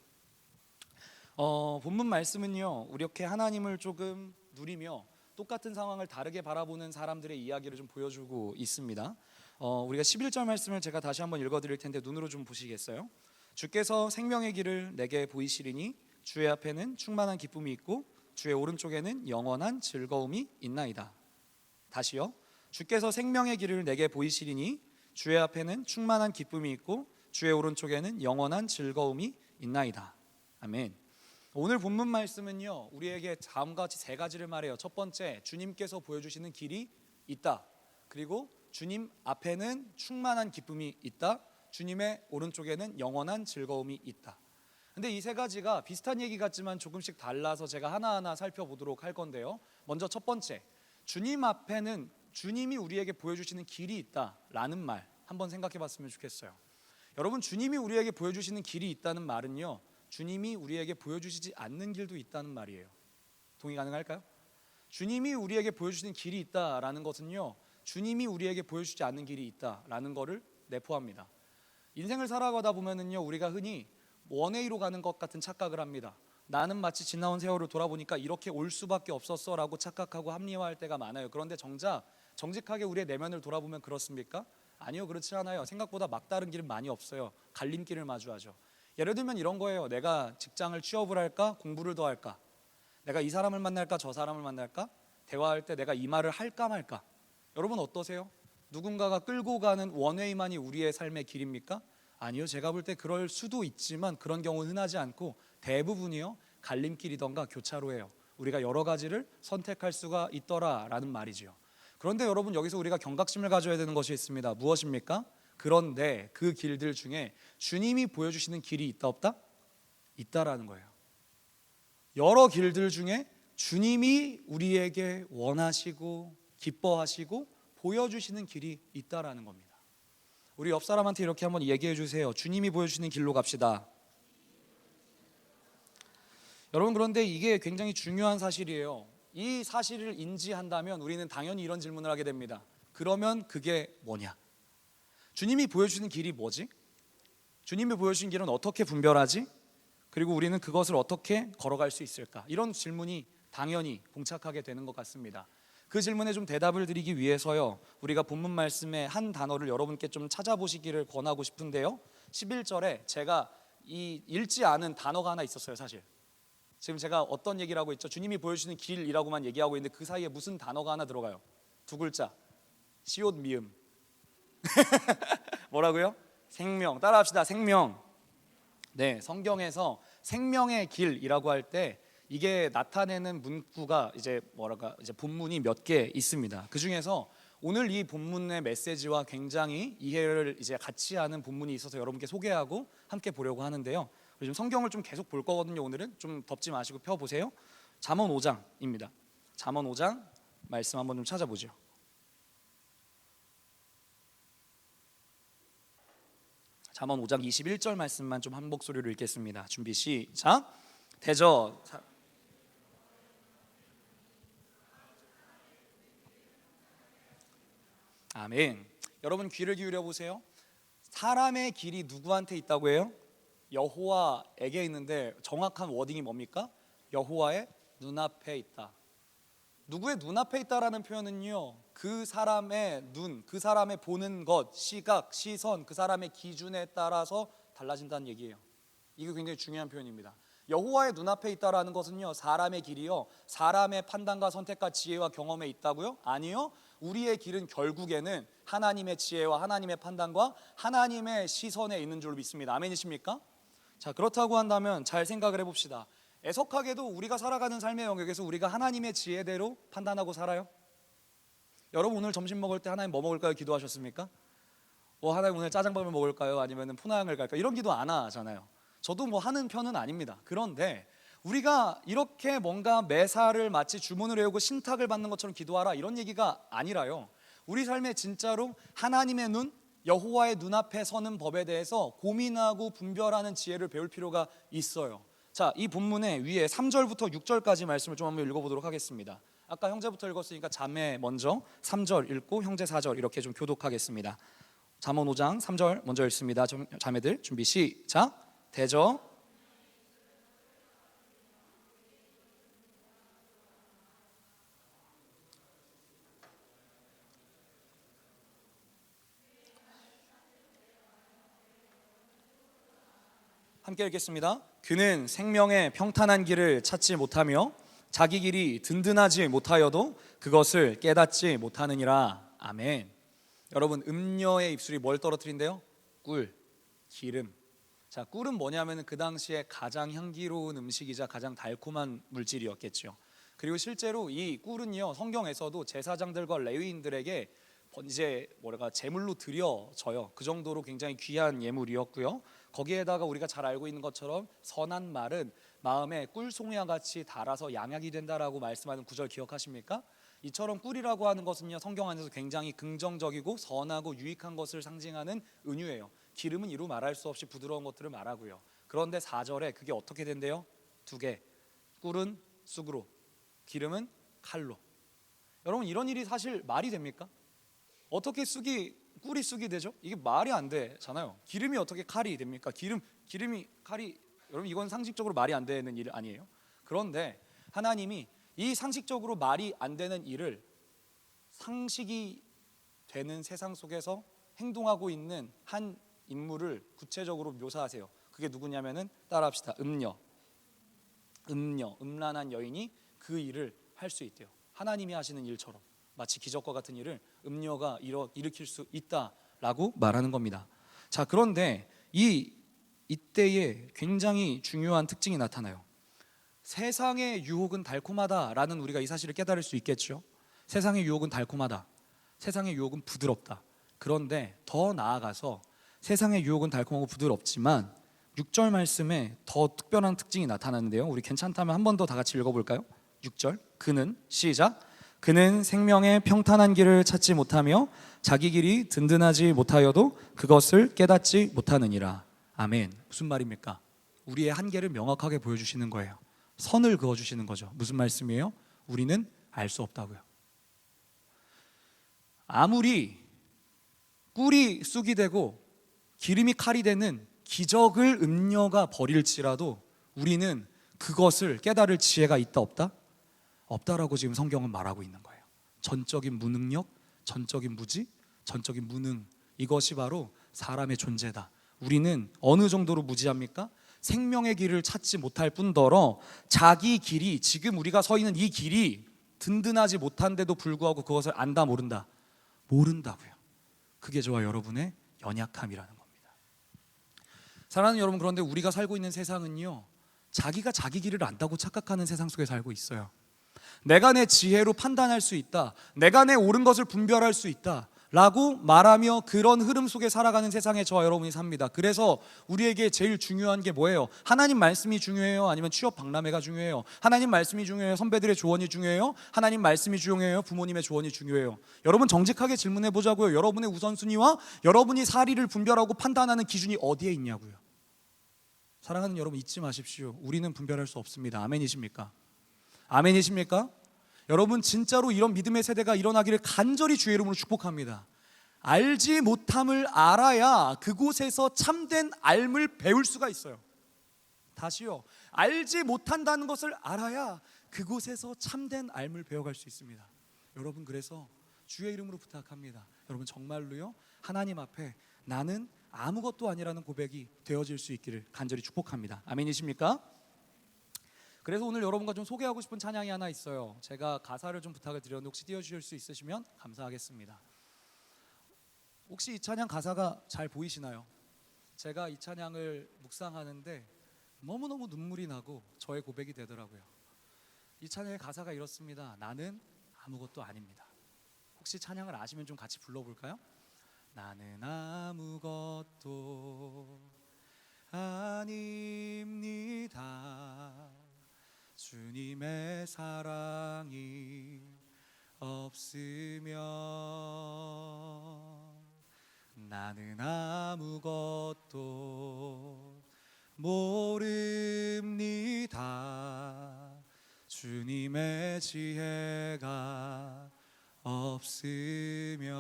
본문 말씀은요, 우리 이렇게 하나님을 조금 누리며 똑같은 상황을 다르게 바라보는 사람들의 이야기를 좀 보여주고 있습니다. 우리가 11절 말씀을 제가 다시 한번 읽어드릴 텐데 눈으로 좀 보시겠어요? 주께서 생명의 길을 내게 보이시리니 주의 앞에는 충만한 기쁨이 있고 주의 오른쪽에는 영원한 즐거움이 있나이다. 다시요. 주께서 생명의 길을 내게 보이시리니 주의 앞에는 충만한 기쁨이 있고 주의 오른쪽에는 영원한 즐거움이 있나이다. 아멘. 오늘 본문 말씀은요, 우리에게 다음과 같이 3가지를 말해요. 첫 번째, 주님께서 보여주시는 길이 있다. 그리고 주님 앞에는 충만한 기쁨이 있다. 주님의 오른쪽에는 영원한 즐거움이 있다. 근데 이 3가지가 비슷한 얘기 같지만 조금씩 달라서 제가 하나하나 살펴보도록 할 건데요. 먼저 첫 번째, 주님 앞에는 주님이 우리에게 보여주시는 길이 있다라는 말 한번 생각해 봤으면 좋겠어요. 여러분, 주님이 우리에게 보여주시는 길이 있다는 말은요, 주님이 우리에게 보여주시지 않는 길도 있다는 말이에요. 동의 가능할까요? 주님이 우리에게 보여주시는 길이 있다라는 것은요, 주님이 우리에게 보여주지 않는 길이 있다라는 것을 내포합니다. 인생을 살아가다 보면은요, 우리가 흔히 원웨이로 가는 것 같은 착각을 합니다. 나는 마치 지나온 세월을 돌아보니까 이렇게 올 수밖에 없었어라고 착각하고 합리화할 때가 많아요. 그런데 정직하게 우리의 내면을 돌아보면 그렇습니까? 아니요, 그렇지 않아요. 생각보다 막다른 길은 많이 없어요. 갈림길을 마주하죠. 예를 들면 이런 거예요. 내가 직장을 취업을 할까? 공부를 더 할까? 내가 이 사람을 만날까? 저 사람을 만날까? 대화할 때 내가 이 말을 할까 말까? 여러분 어떠세요? 누군가가 끌고 가는 원웨이만이 우리의 삶의 길입니까? 아니요. 제가 볼 때 그럴 수도 있지만 그런 경우는 흔하지 않고 대부분이요 갈림길이던가 교차로예요. 우리가 여러 가지를 선택할 수가 있더라라는 말이지요. 그런데 여러분 여기서 우리가 경각심을 가져야 되는 것이 있습니다. 무엇입니까? 그런데 그 길들 중에 주님이 보여주시는 길이 있다 없다? 있다라는 거예요. 여러 길들 중에 주님이 우리에게 원하시고 기뻐하시고 보여주시는 길이 있다라는 겁니다. 우리 옆 사람한테 이렇게 한번 얘기해 주세요. 주님이 보여주시는 길로 갑시다. 여러분 그런데 이게 굉장히 중요한 사실이에요. 이 사실을 인지한다면 우리는 당연히 이런 질문을 하게 됩니다. 그러면 그게 뭐냐? 주님이 보여주시는 길이 뭐지? 주님이 보여주신 길은 어떻게 분별하지? 그리고 우리는 그것을 어떻게 걸어갈 수 있을까? 이런 질문이 당연히 봉착하게 되는 것 같습니다. 그 질문에 좀 대답을 드리기 위해서요, 우리가 본문 말씀의 한 단어를 여러분께 좀 찾아보시기를 권하고 싶은데요, 11절에 제가 이 읽지 않은 단어가 하나 있었어요. 사실 지금 제가 어떤 얘기를 하고 있죠? 주님이 보여주시는 길이라고만 얘기하고 있는데 그 사이에 무슨 단어가 하나 들어가요. 두 글자, 시옷 미음. 뭐라고요? 생명. 따라합시다. 생명. 네, 성경에서 생명의 길이라고 할 때 이게 나타내는 문구가 이제 본문이 몇 개 있습니다. 그 중에서 오늘 이 본문의 메시지와 굉장히 이해를 이제 같이 하는 본문이 있어서 여러분께 소개하고 함께 보려고 하는데요. 요즘 성경을 좀 계속 볼 거거든요. 오늘은 좀 덮지 마시고 펴 보세요. 잠언 5장입니다. 잠언 5장 말씀 한번 좀 찾아보죠. 잠언 5장 21절 말씀만 좀 한 목소리로 읽겠습니다. 준비 시작. 대저 아멘. 여러분 귀를 기울여 보세요. 사람의 길이 누구한테 있다고 해요? 여호와에게 있는데 정확한 워딩이 뭡니까? 여호와의 눈앞에 있다. 누구의 눈앞에 있다라는 표현은요, 그 사람의 눈, 그 사람의 보는 것, 시각, 시선, 그 사람의 기준에 따라서 달라진다는 얘기예요. 이게 굉장히 중요한 표현입니다. 여호와의 눈앞에 있다라는 것은요, 사람의 길이요, 사람의 판단과 선택과 지혜와 경험에 있다고요? 아니요. 우리의 길은 결국에는 하나님의 지혜와 하나님의 판단과 하나님의 시선에 있는 줄 믿습니다. 아멘이십니까? 자, 그렇다고 한다면 잘 생각을 해봅시다. 애석하게도 우리가 살아가는 삶의 영역에서 우리가 하나님의 지혜대로 판단하고 살아요? 여러분 오늘 점심 먹을 때 하나님 뭐 먹을까요? 기도하셨습니까? 하나님 오늘 짜장밥을 먹을까요? 아니면 포나양을 갈까요? 이런 기도 안 하잖아요. 저도 뭐 하는 편은 아닙니다. 그런데 우리가 이렇게 뭔가 매사를 마치 주문을 외우고 신탁을 받는 것처럼 기도하라 이런 얘기가 아니라요, 우리 삶에 진짜로 하나님의 눈, 여호와의 눈앞에 서는 법에 대해서 고민하고 분별하는 지혜를 배울 필요가 있어요. 자, 이 본문의 위에 3절부터 6절까지 말씀을 좀 한번 읽어보도록 하겠습니다. 아까 형제부터 읽었으니까 자매 먼저 3절 읽고 형제 4절 이렇게 좀 교독하겠습니다. 잠언 5장 3절 먼저 읽습니다. 자매들 준비 시작. 대저 함께 읽겠습니다. 그는 생명의 평탄한 길을 찾지 못하며 자기 길이 든든하지 못하여도 그것을 깨닫지 못하느니라. 아멘. 여러분 음녀의 입술이 뭘 떨어뜨린대요? 꿀, 기름. 자, 꿀은 뭐냐면 그 당시에 가장 향기로운 음식이자 가장 달콤한 물질이었겠죠. 그리고 실제로 이 꿀은요, 성경에서도 제사장들과 레위인들에게 이제 제물로 드려져요. 그 정도로 굉장히 귀한 예물이었고요. 거기에다가 우리가 잘 알고 있는 것처럼 선한 말은 마음에 꿀송이와 같이 달아서 양약이 된다라고 말씀하는 구절 기억하십니까? 이처럼 꿀이라고 하는 것은요, 성경 안에서 굉장히 긍정적이고 선하고 유익한 것을 상징하는 은유예요. 기름은 이루 말할 수 없이 부드러운 것들을 말하고요. 그런데 4절에 그게 어떻게 된대요? 두 개. 꿀은 쑥으로, 기름은 칼로. 여러분 이런 일이 사실 말이 됩니까? 어떻게 꿀이 쑥이 되죠? 이게 말이 안 되잖아요. 기름이 어떻게 칼이 됩니까? 기름이 칼이, 여러분 이건 상식적으로 말이 안 되는 일 아니에요? 그런데 하나님이 이 상식적으로 말이 안 되는 일을 상식이 되는 세상 속에서 행동하고 있는 한 인물을 구체적으로 묘사하세요. 그게 누구냐면은 따라합시다. 음란한 여인이 그 일을 할 수 있대요. 하나님이 하시는 일처럼 마치 기적과 같은 일을 음녀가 일으킬 수 있다라고 말하는 겁니다. 자, 그런데 이때에 굉장히 중요한 특징이 나타나요. 세상의 유혹은 달콤하다라는 우리가 이 사실을 깨달을 수 있겠죠. 세상의 유혹은 달콤하다. 세상의 유혹은 부드럽다. 그런데 더 나아가서 세상의 유혹은 달콤하고 부드럽지만 6절 말씀에 더 특별한 특징이 나타나는데요. 우리 괜찮다면 한 번 더 다 같이 읽어볼까요? 6절. 그는 시작. 그는 생명의 평탄한 길을 찾지 못하며 자기 길이 든든하지 못하여도 그것을 깨닫지 못하느니라. 아멘. 무슨 말입니까? 우리의 한계를 명확하게 보여주시는 거예요. 선을 그어주시는 거죠. 무슨 말씀이에요? 우리는 알 수 없다고요. 아무리 꿀이 쑥이 되고 기름이 칼이 되는 기적을 음녀가 벌일지라도 우리는 그것을 깨달을 지혜가 있다 없다? 없다라고 지금 성경은 말하고 있는 거예요. 전적인 무능력, 전적인 무지, 전적인 무능, 이것이 바로 사람의 존재다. 우리는 어느 정도로 무지합니까? 생명의 길을 찾지 못할 뿐더러 자기 길이, 지금 우리가 서 있는 이 길이 든든하지 못한데도 불구하고 그것을 안다 모른다? 모른다고요. 그게 저와 여러분의 연약함이라는 겁니다. 사랑하는 여러분, 그런데 우리가 살고 있는 세상은요, 자기가 자기 길을 안다고 착각하는 세상 속에 살고 있어요. 내가 내 지혜로 판단할 수 있다, 내가 내 옳은 것을 분별할 수 있다 라고 말하며 그런 흐름 속에 살아가는 세상에 저와 여러분이 삽니다. 그래서 우리에게 제일 중요한 게 뭐예요? 하나님 말씀이 중요해요? 아니면 취업 박람회가 중요해요? 하나님 말씀이 중요해요? 선배들의 조언이 중요해요? 하나님 말씀이 중요해요? 부모님의 조언이 중요해요? 여러분 정직하게 질문해 보자고요. 여러분의 우선순위와 여러분이 사리를 분별하고 판단하는 기준이 어디에 있냐고요. 사랑하는 여러분, 잊지 마십시오. 우리는 분별할 수 없습니다. 아멘이십니까? 아멘이십니까? 여러분 진짜로 이런 믿음의 세대가 일어나기를 간절히 주의 이름으로 축복합니다. 알지 못함을 알아야 그곳에서 참된 알을 배울 수가 있어요. 다시요. 알지 못한다는 것을 알아야 그곳에서 참된 알을 배워갈 수 있습니다. 여러분, 그래서 주의 이름으로 부탁합니다. 여러분 정말로요, 하나님 앞에 나는 아무것도 아니라는 고백이 되어질 수 있기를 간절히 축복합니다. 아멘이십니까? 그래서 오늘 여러분과 좀 소개하고 싶은 찬양이 하나 있어요. 제가 가사를 좀 부탁을 드렸는데 혹시 띄워주실 수 있으시면 감사하겠습니다. 혹시 이 찬양 가사가 잘 보이시나요? 제가 이 찬양을 묵상하는데 너무너무 눈물이 나고 저의 고백이 되더라고요. 이 찬양의 가사가 이렇습니다. 나는 아무것도 아닙니다. 혹시 찬양을 아시면 좀 같이 불러볼까요? 나는 아무것도 아닙니다. 주님의 사랑이 없으면 나는 아무것도 모릅니다. 주님의 지혜가 없으면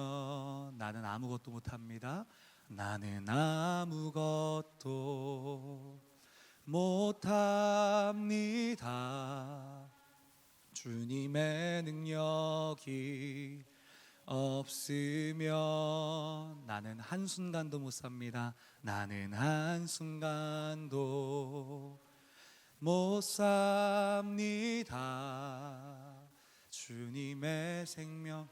나는 아무것도 못합니다. 나는 아무것도 못합니다. 주님의 능력이 없으면 나는 한순간도 못 삽니다. 나는 한순간도 못 삽니다. 주님의 생명.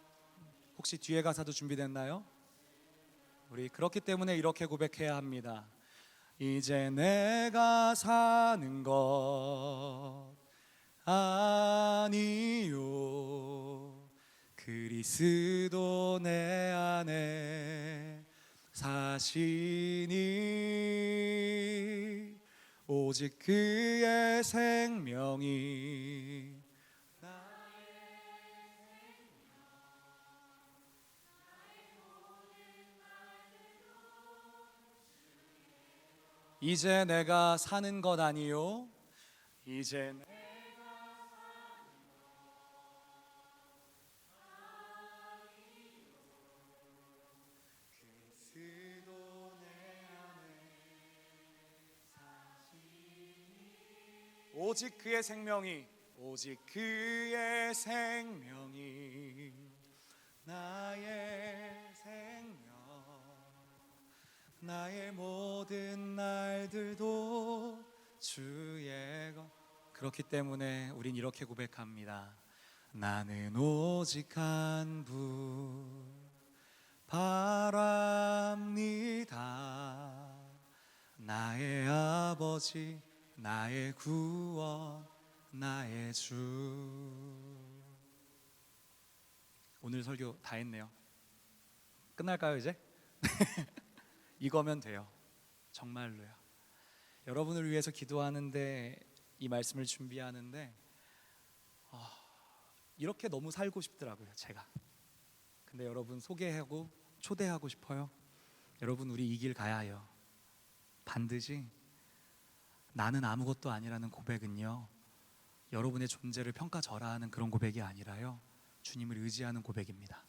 혹시 뒤에 가사도 준비됐나요? 우리 그렇기 때문에 이렇게 고백해야 합니다. 이제 내가 사는 것 아니요, 그리스도 내 안에 사시니 오직 그의 생명이 이제 내가 사는 것 아니요, 이제 그리스도 내 안에 사시니 오직 그의 생명이 오직 그의 생명이 나의 생명, 나의 모든 날들도 주의 것. 그렇기 때문에 우린 이렇게 고백합니다. 나는 오직 한 분 바랍니다. 나의 아버지, 나의 구원, 나의 주. 오늘 설교 다 했네요. 끝날까요 이제? 이거면 돼요. 정말로요. 여러분을 위해서 기도하는데, 이 말씀을 준비하는데 이렇게 너무 살고 싶더라고요 제가. 근데 여러분 소개하고 초대하고 싶어요. 여러분, 우리 이 길 가야 해요. 반드시. 나는 아무것도 아니라는 고백은요, 여러분의 존재를 평가절하하는 그런 고백이 아니라요, 주님을 의지하는 고백입니다.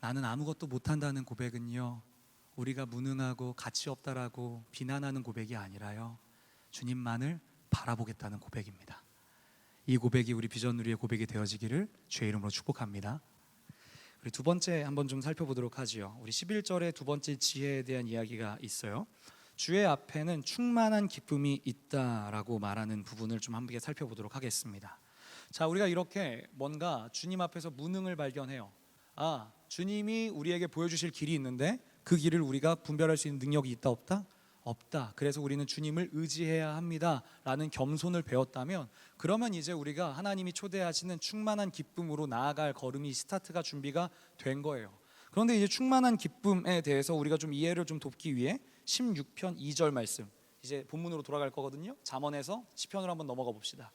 나는 아무것도 못한다는 고백은요, 우리가 무능하고 가치 없다라고 비난하는 고백이 아니라요, 주님만을 바라보겠다는 고백입니다. 이 고백이 우리 비전 누리의 고백이 되어지기를 주의 이름으로 축복합니다. 우리 두 번째 한번 좀 살펴보도록 하지요. 우리 11절에 두 번째 지혜에 대한 이야기가 있어요. 주의 앞에는 충만한 기쁨이 있다라고 말하는 부분을 좀 함께 살펴보도록 하겠습니다. 자, 우리가 이렇게 뭔가 주님 앞에서 무능을 발견해요. 아, 주님이 우리에게 보여주실 길이 있는데 그 길을 우리가 분별할 수 있는 능력이 있다 없다? 없다. 그래서 우리는 주님을 의지해야 합니다 라는 겸손을 배웠다면, 그러면 이제 우리가 하나님이 초대하시는 충만한 기쁨으로 나아갈 걸음이 스타트가 준비가 된 거예요. 그런데 이제 충만한 기쁨에 대해서 우리가 좀 이해를 좀 돕기 위해 16편 2절 말씀, 이제 본문으로 돌아갈 거거든요. 잠언에서 시편으로 한번 넘어가 봅시다.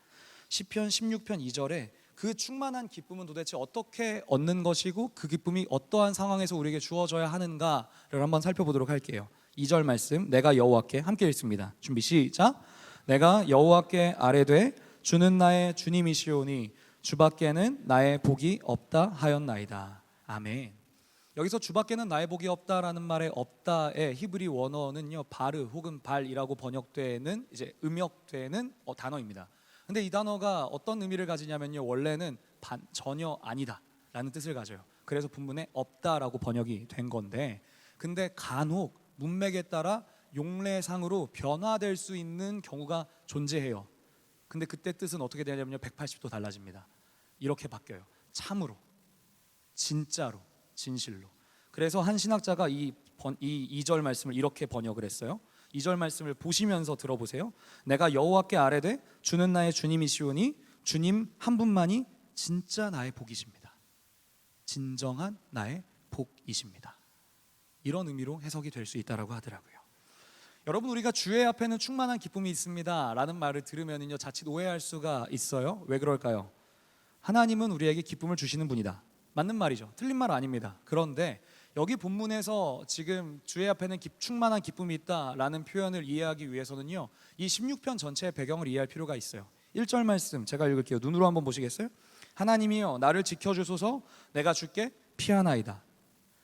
시편 16편 2절에 그 충만한 기쁨은 도대체 어떻게 얻는 것이고 그 기쁨이 어떠한 상황에서 우리에게 주어져야 하는가를 한번 살펴보도록 할게요. 2절 말씀, 내가 여호와께, 함께 읽습니다. 준비 시작. 내가 여호와께 아뢰되 주는 나의 주님이시오니 주밖에는 나의 복이 없다 하였나이다. 아멘. 여기서 주밖에는 나의 복이 없다라는 말의 없다의 히브리 원어는요, 바르 혹은 발이라고 번역되는, 이제 음역되는 단어입니다. 근데 이 단어가 어떤 의미를 가지냐면요, 원래는 전혀 아니다 라는 뜻을 가져요. 그래서 본문에 없다라고 번역이 된 건데, 근데 간혹 문맥에 따라 용례상으로 변화될 수 있는 경우가 존재해요. 근데 그때 뜻은 어떻게 되냐면요, 180도 달라집니다. 이렇게 바뀌어요. 참으로, 진짜로, 진실로. 그래서 한 신학자가 이 2절 말씀을 이렇게 번역을 했어요. 2절 말씀을 보시면서 들어보세요. 내가 여호와께 아뢰되 주는 나의 주님이시오니 주님 한 분만이 진짜 나의 복이십니다. 진정한 나의 복이십니다. 이런 의미로 해석이 될 수 있다라고 하더라고요. 여러분, 우리가 주의 앞에는 충만한 기쁨이 있습니다 라는 말을 들으면요, 자칫 오해할 수가 있어요. 왜 그럴까요? 하나님은 우리에게 기쁨을 주시는 분이다. 맞는 말이죠. 틀린 말 아닙니다. 그런데 여기 본문에서 지금 주의 앞에는 충만한 기쁨이 있다라는 표현을 이해하기 위해서는요, 이 16편 전체의 배경을 이해할 필요가 있어요. 1절 말씀 제가 읽을게요. 눈으로 한번 보시겠어요? 하나님이여 나를 지켜주소서, 내가 주께 피하나이다.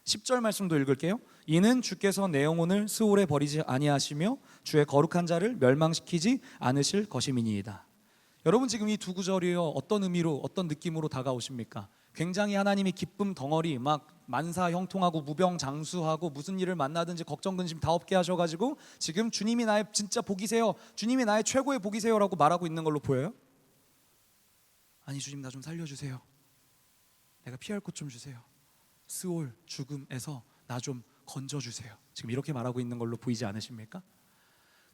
10절 말씀도 읽을게요. 이는 주께서 내 영혼을 스올에 버리지 아니하시며 주의 거룩한 자를 멸망시키지 않으실 것임이니이다. 여러분, 지금 이 두 구절이요, 어떤 의미로, 어떤 느낌으로 다가오십니까? 굉장히 하나님이 기쁨 덩어리, 막 만사 형통하고 무병장수하고 무슨 일을 만나든지 걱정 근심 다 없게 하셔가지고 지금 주님이 나의 진짜 복이세요, 주님이 나의 최고의 복이세요 라고 말하고 있는 걸로 보여요? 아니, 주님 나 좀 살려주세요, 내가 피할 곳 좀 주세요, 스올 죽음에서 나 좀 건져주세요, 지금 이렇게 말하고 있는 걸로 보이지 않으십니까?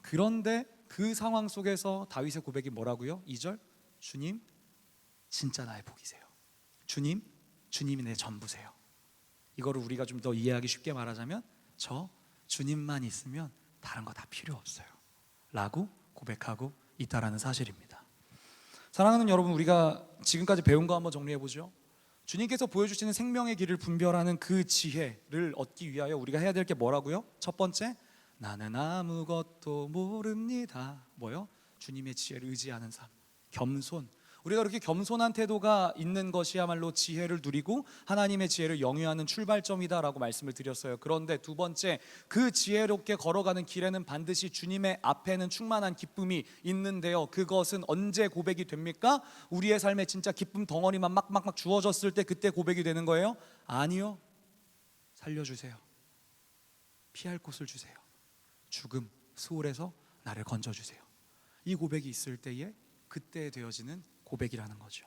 그런데 그 상황 속에서 다윗의 고백이 뭐라고요? 2절, 주님 진짜 나의 복이세요, 주님, 주님이 내 전부세요. 이거를 우리가 좀 더 이해하기 쉽게 말하자면, 저 주님만 있으면 다른 거 다 필요 없어요 라고 고백하고 있다라는 사실입니다. 사랑하는 여러분, 우리가 지금까지 배운 거 한번 정리해 보죠. 주님께서 보여주시는 생명의 길을 분별하는 그 지혜를 얻기 위하여 우리가 해야 될 게 뭐라고요? 첫 번째, 나는 아무것도 모릅니다. 뭐요? 주님의 지혜를 의지하는 삶, 겸손. 우리가 그렇게 겸손한 태도가 있는 것이야말로 지혜를 누리고 하나님의 지혜를 영위하는 출발점이다라고 말씀을 드렸어요. 그런데 두 번째, 그 지혜롭게 걸어가는 길에는 반드시 주님의 앞에는 충만한 기쁨이 있는데요, 그것은 언제 고백이 됩니까? 우리의 삶에 진짜 기쁨 덩어리만 막 주어졌을 때 그때 고백이 되는 거예요? 아니요. 살려주세요, 피할 곳을 주세요, 죽음, 수월에서 나를 건져주세요. 이 고백이 있을 때에 그때 되어지는 고백이라는 거죠.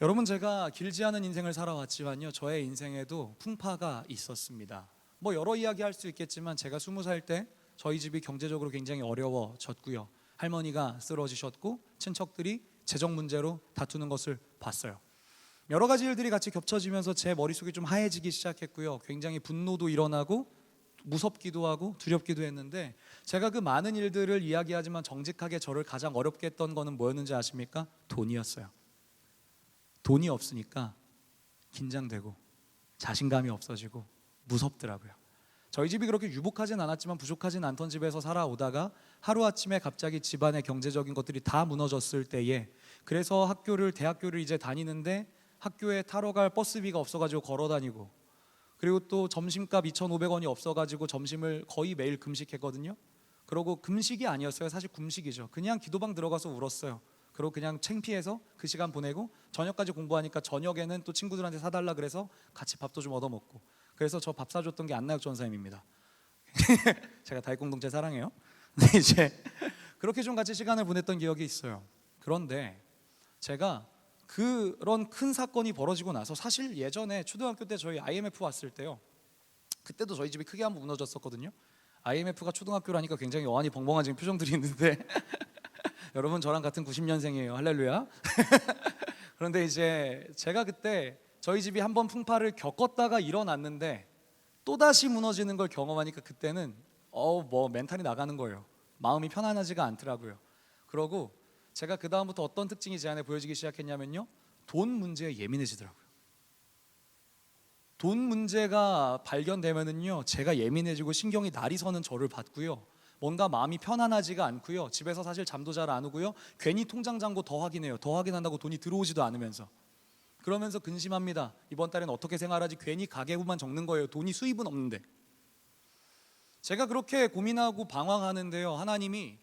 여러분, 제가 길지 않은 인생을 살아왔지만요, 저의 인생에도 풍파가 있었습니다. 뭐 여러 이야기 할 수 있겠지만, 제가 20살 때 저희 집이 경제적으로 굉장히 어려워졌고요, 할머니가 쓰러지셨고 친척들이 재정 문제로 다투는 것을 봤어요. 여러 가지 일들이 같이 겹쳐지면서 제 머릿속이 좀 하얘지기 시작했고요, 굉장히 분노도 일어나고 무섭기도 하고 두렵기도 했는데, 제가 그 많은 일들을 이야기하지만 정직하게 저를 가장 어렵게 했던 거는 뭐였는지 아십니까? 돈이었어요. 돈이 없으니까 긴장되고 자신감이 없어지고 무섭더라고요. 저희 집이 그렇게 유복하진 않았지만 부족하진 않던 집에서 살아오다가 하루아침에 갑자기 집안의 경제적인 것들이 다 무너졌을 때에, 그래서 대학교를 이제 다니는데 학교에 타러 갈 버스비가 없어가지고 걸어 다니고, 그리고 또 점심값 2,500원이 없어가지고 점심을 거의 매일 금식했거든요. 그러고 금식이 아니었어요, 사실 금식이죠. 그냥 기도방 들어가서 울었어요. 그리고 그냥 창피해서 그 시간 보내고, 저녁까지 공부하니까 저녁에는 또 친구들한테 사달라 그래서 같이 밥도 좀 얻어먹고, 그래서 저 밥 사줬던 게 안나혁 전사님입니다. 제가 다익공동체 사랑해요. 근데 이제 그렇게 좀 같이 시간을 보냈던 기억이 있어요. 그런데 제가 그런 큰 사건이 벌어지고 나서, 사실 예전에 초등학교 때 저희 IMF 왔을 때요, 그때도 저희 집이 크게 한번 무너졌었거든요. IMF가 초등학교라니까 굉장히 어안이 벙벙한 지금 표정들이 있는데 여러분, 저랑 같은 90년생이에요. 할렐루야. 그런데 이제 제가 그때 저희 집이 한번 풍파를 겪었다가 일어났는데 또다시 무너지는 걸 경험하니까, 그때는 뭐 멘탈이 나가는 거예요. 마음이 편안하지가 않더라고요. 그러고 제가 그 다음부터 어떤 특징이 제 안에 보여지기 시작했냐면요, 돈 문제에 예민해지더라고요. 돈 문제가 발견되면은요, 제가 예민해지고 신경이 날이 서는 저를 봤고요, 뭔가 마음이 편안하지가 않고요, 집에서 사실 잠도 잘 안 오고요, 괜히 통장 잔고 더 확인해요. 더 확인한다고 돈이 들어오지도 않으면서. 그러면서 근심합니다. 이번 달엔 어떻게 생활하지? 괜히 가계부만 적는 거예요. 돈이 수입은 없는데. 제가 그렇게 고민하고 방황하는데요, 하나님이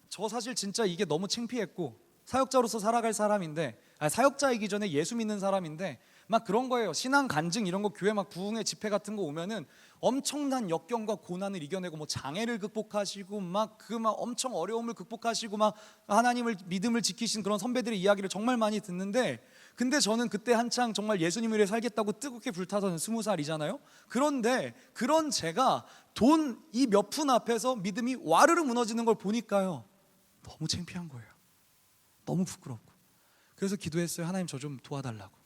저 사실 진짜 이게 너무 창피했고, 사역자로서 살아갈 사람인데, 사역자이기 전에 예수 믿는 사람인데 막 그런 거예요. 신앙 간증 이런 거, 교회 막 부흥회 집회 같은 거 오면은 엄청난 역경과 고난을 이겨내고 뭐 장애를 극복하시고 막 엄청 어려움을 극복하시고 막 하나님을 믿음을 지키신 그런 선배들의 이야기를 정말 많이 듣는데, 근데 저는 그때 한창 정말 예수님을 위해 살겠다고 뜨겁게 불타던 20살이잖아요. 그런데 그런 제가 돈 이 몇 푼 앞에서 믿음이 와르르 무너지는 걸 보니까요, 너무 창피한 거예요. 너무 부끄럽고. 그래서 기도했어요. 하나님, 저 좀 도와달라고.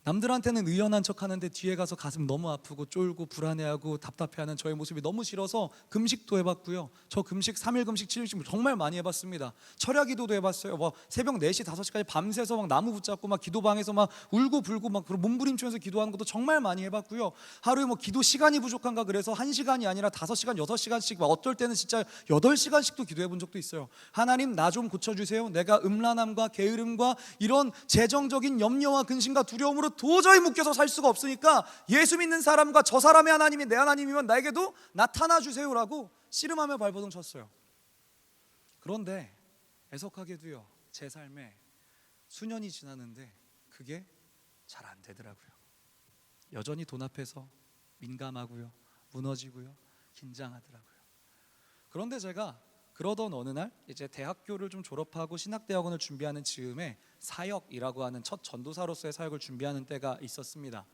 남들한테는 의연한 척하는데 뒤에 가서 가슴 너무 아프고 쫄고 불안해하고 답답해하는 저의 모습이 너무 싫어서 금식도 해봤고요. 저 금식 3일 금식 7일씩 정말 많이 해봤습니다. 철야기도도 해봤어요. 뭐 새벽 4시 5시까지 밤새서 막 나무 붙잡고 막 기도방에서 막 울고 불고 막 몸부림치면서 기도하는 것도 정말 많이 해봤고요. 하루에 뭐 기도 시간이 부족한가 그래서 1시간이 아니라 5시간 6시간씩, 막 어떨 때는 진짜 8시간씩도 기도해본 적도 있어요. 하나님, 나 좀 고쳐주세요. 내가 음란함과 게으름과 이런 재정적인 염려와 근심과 두려움으로 도저히 묶여서 살 수가 없으니까 예수 믿는 사람과 저 사람의 하나님이 내 하나님이면 나에게도 나타나 주세요라고 씨름하며 발버둥 쳤어요. 그런데 애석하게도요, 제 삶에 수년이 지났는데 그게 잘 안 되더라고요. 여전히 돈 앞에서 민감하고요, 무너지고요, 긴장하더라고요. 그런데 제가 그러던 어느 날 이제 대학교를 좀 졸업하고 신학대학원을 준비하는 즈음에 사역이라고 하는 첫 전도사로서의 사역을 준비하는 때가 있었습니다.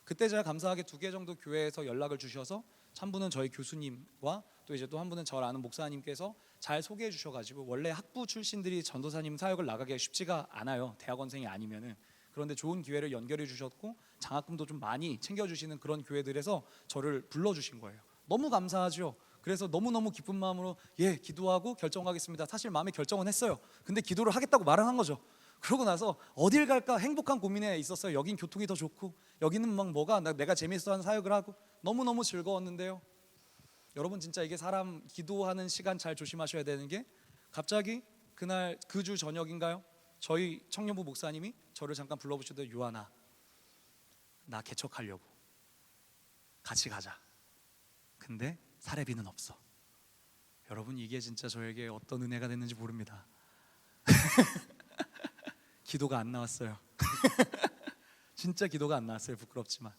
그때 제가 감사하게 2개 정도 교회에서 연락을 주셔서, 한 분은 저희 교수님과 또 이제 또 한 분은 저를 아는 목사님께서 잘 소개해 주셔가지고, 원래 학부 출신들이 전도사님 사역을 나가기가 쉽지가 않아요, 대학원생이 아니면은. 그런데 좋은 기회를 연결해 주셨고 장학금도 좀 많이 챙겨주시는 그런 교회들에서 저를 불러주신 거예요. 너무 감사하죠. 그래서 너무너무 기쁜 마음으로 기도하고 결정하겠습니다. 사실 마음에 결정은 했어요. 근데 기도를 하겠다고 말을 한 거죠. 그러고 나서 어딜 갈까 행복한 고민에 있었어요. 여긴 교통이 더 좋고, 여기는 막 내가 재밌어 하는 사역을 하고 너무너무 즐거웠는데요, 여러분 진짜 이게 사람 기도하는 시간 잘 조심하셔야 되는 게, 갑자기 그날 그 주 저녁인가요? 저희 청년부 목사님이 저를 잠깐 불러보시더니, 유한아, 나 개척하려고 같이 가자. 근데 사례비는 없어. 여러분, 이게 진짜 저에게 어떤 은혜가 됐는지 모릅니다. 기도가 안 나왔어요. 진짜 기도가 안 나왔어요, 부끄럽지만.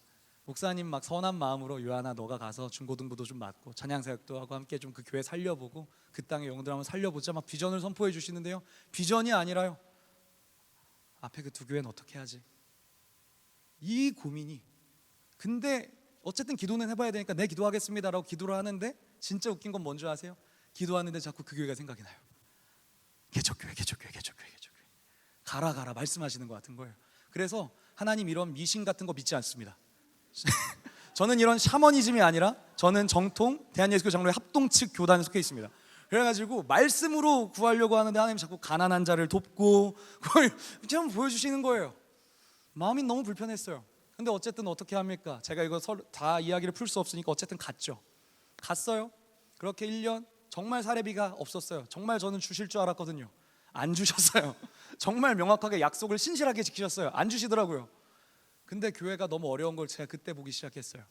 목사님 막 선한 마음으로, 유한아 너가 가서 중고등부도 좀 맡고 찬양사역도 하고 함께 좀 그 교회 살려보고 그 땅의 영혼들 한번 살려보자, 막 비전을 선포해 주시는데요, 비전이 아니라요, 앞에 그 두 교회는 어떻게 하지? 이 고민이. 근데 어쨌든 기도는 해봐야 되니까 네 기도하겠습니다라고 기도를 하는데 진짜 웃긴 건 뭔지 아세요? 기도하는데 자꾸 그 교회가 생각이 나요. 개척교회 가라 말씀하시는 것 같은 거예요. 그래서 하나님 이런 미신 같은 거 믿지 않습니다. 저는 이런 샤머니즘이 아니라 저는 정통 대한예수교 장로회 합동 측 교단에 속해 있습니다. 그래가지고 말씀으로 구하려고 하는데 하나님 자꾸 가난한 자를 돕고 그걸 좀 보여주시는 거예요. 마음이 너무 불편했어요. 근데 어쨌든 어떻게 합니까? 제가 이거 다 이야기를 풀 수 없으니까 어쨌든 갔어요. 그렇게 1년 정말 사례비가 없었어요. 정말 저는 주실 줄 알았거든요. 안 주셨어요. 정말 명확하게 약속을 신실하게 지키셨어요. 안 주시더라고요. 근데 교회가 너무 어려운 걸 제가 그때 보기 시작했어요.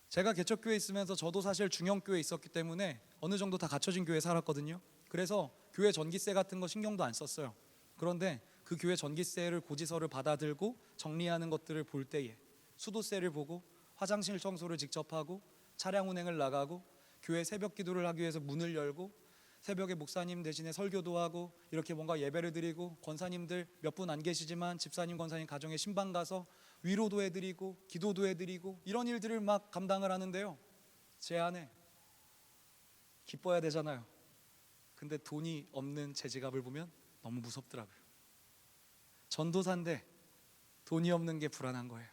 제가 개척교회에 있으면서 저도 사실 중형교회에 있었기 때문에 어느 정도 다 갖춰진 교회에 살았거든요. 그래서 교회 전기세 같은 거 신경도 안 썼어요. 그런데 그 교회 전기세를 고지서를 받아들고 정리하는 것들을 볼 때에 수도세를 보고 화장실 청소를 직접 하고 차량 운행을 나가고 교회 새벽 기도를 하기 위해서 문을 열고 새벽에 목사님 대신에 설교도 하고 이렇게 뭔가 예배를 드리고 권사님들 몇 분 안 계시지만 집사님 권사님 가정에 신방 가서 위로도 해드리고 기도도 해드리고 이런 일들을 막 감당을 하는데요. 제 안에 기뻐야 되잖아요. 근데 돈이 없는 제 지갑을 보면 너무 무섭더라고요. 전도사인데 돈이 없는 게 불안한 거예요.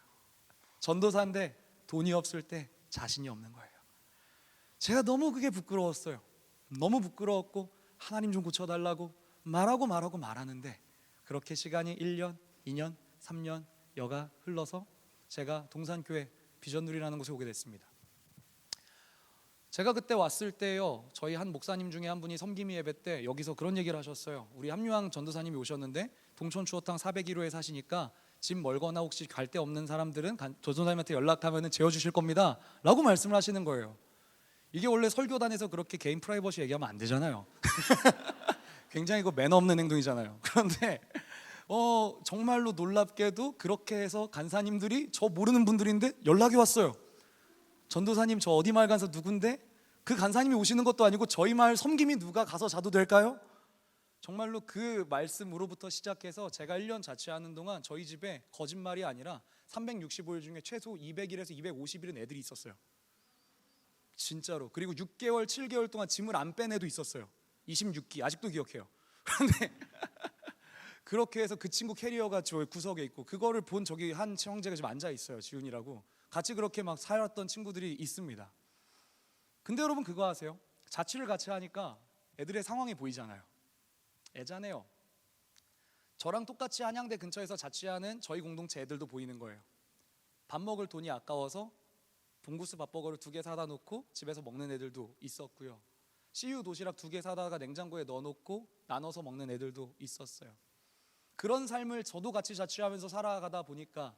전도사인데 돈이 없을 때 자신이 없는 거예요. 제가 너무 그게 부끄러웠어요. 너무 부끄러웠고 하나님 좀 고쳐달라고 말하는데 그렇게 시간이 1년, 2년, 3년 여가 흘러서 제가 동산교회 비전누리라는 곳에 오게 됐습니다. 제가 그때 왔을 때요, 저희 한 목사님 중에 한 분이 섬김이 예배 때 여기서 그런 얘기를 하셨어요. 우리 함유왕 전도사님이 오셨는데 동촌 추어탕 401호에 사시니까 집 멀거나 혹시 갈 데 없는 사람들은 전도사님한테 연락하면 재워주실 겁니다 라고 말씀을 하시는 거예요. 이게 원래 설교단에서 그렇게 개인 프라이버시 얘기하면 안 되잖아요. 굉장히 그 매너 없는 행동이잖아요. 그런데 정말로 놀랍게도 그렇게 해서 간사님들이 저 모르는 분들인데 연락이 왔어요. 전도사님 저 어디 마을 간사 누군데 그 간사님이 오시는 것도 아니고 저희 마을 섬김이 누가 가서 자도 될까요? 정말로 그 말씀으로부터 시작해서 제가 1년 자취하는 동안 저희 집에 거짓말이 아니라 365일 중에 최소 200일에서 250일은 애들이 있었어요. 진짜로. 그리고 6개월, 7개월 동안 짐을 안 뺀 애도 있었어요. 26기 아직도 기억해요. 그런데 그렇게 해서 그 친구 캐리어가 저 구석에 있고 그거를 본 저기 한 형제가 지금 앉아 있어요. 지훈이라고. 같이 그렇게 막 살았던 친구들이 있습니다. 근데 여러분 그거 아세요? 자취를 같이 하니까 애들의 상황이 보이잖아요. 애자네요. 저랑 똑같이 한양대 근처에서 자취하는 저희 공동체 애들도 보이는 거예요. 밥 먹을 돈이 아까워서 봉구스 밥버거를 2개 사다 놓고 집에서 먹는 애들도 있었고요. CU 도시락 2개 사다가 냉장고에 넣어놓고 나눠서 먹는 애들도 있었어요. 그런 삶을 저도 같이 자취하면서 살아가다 보니까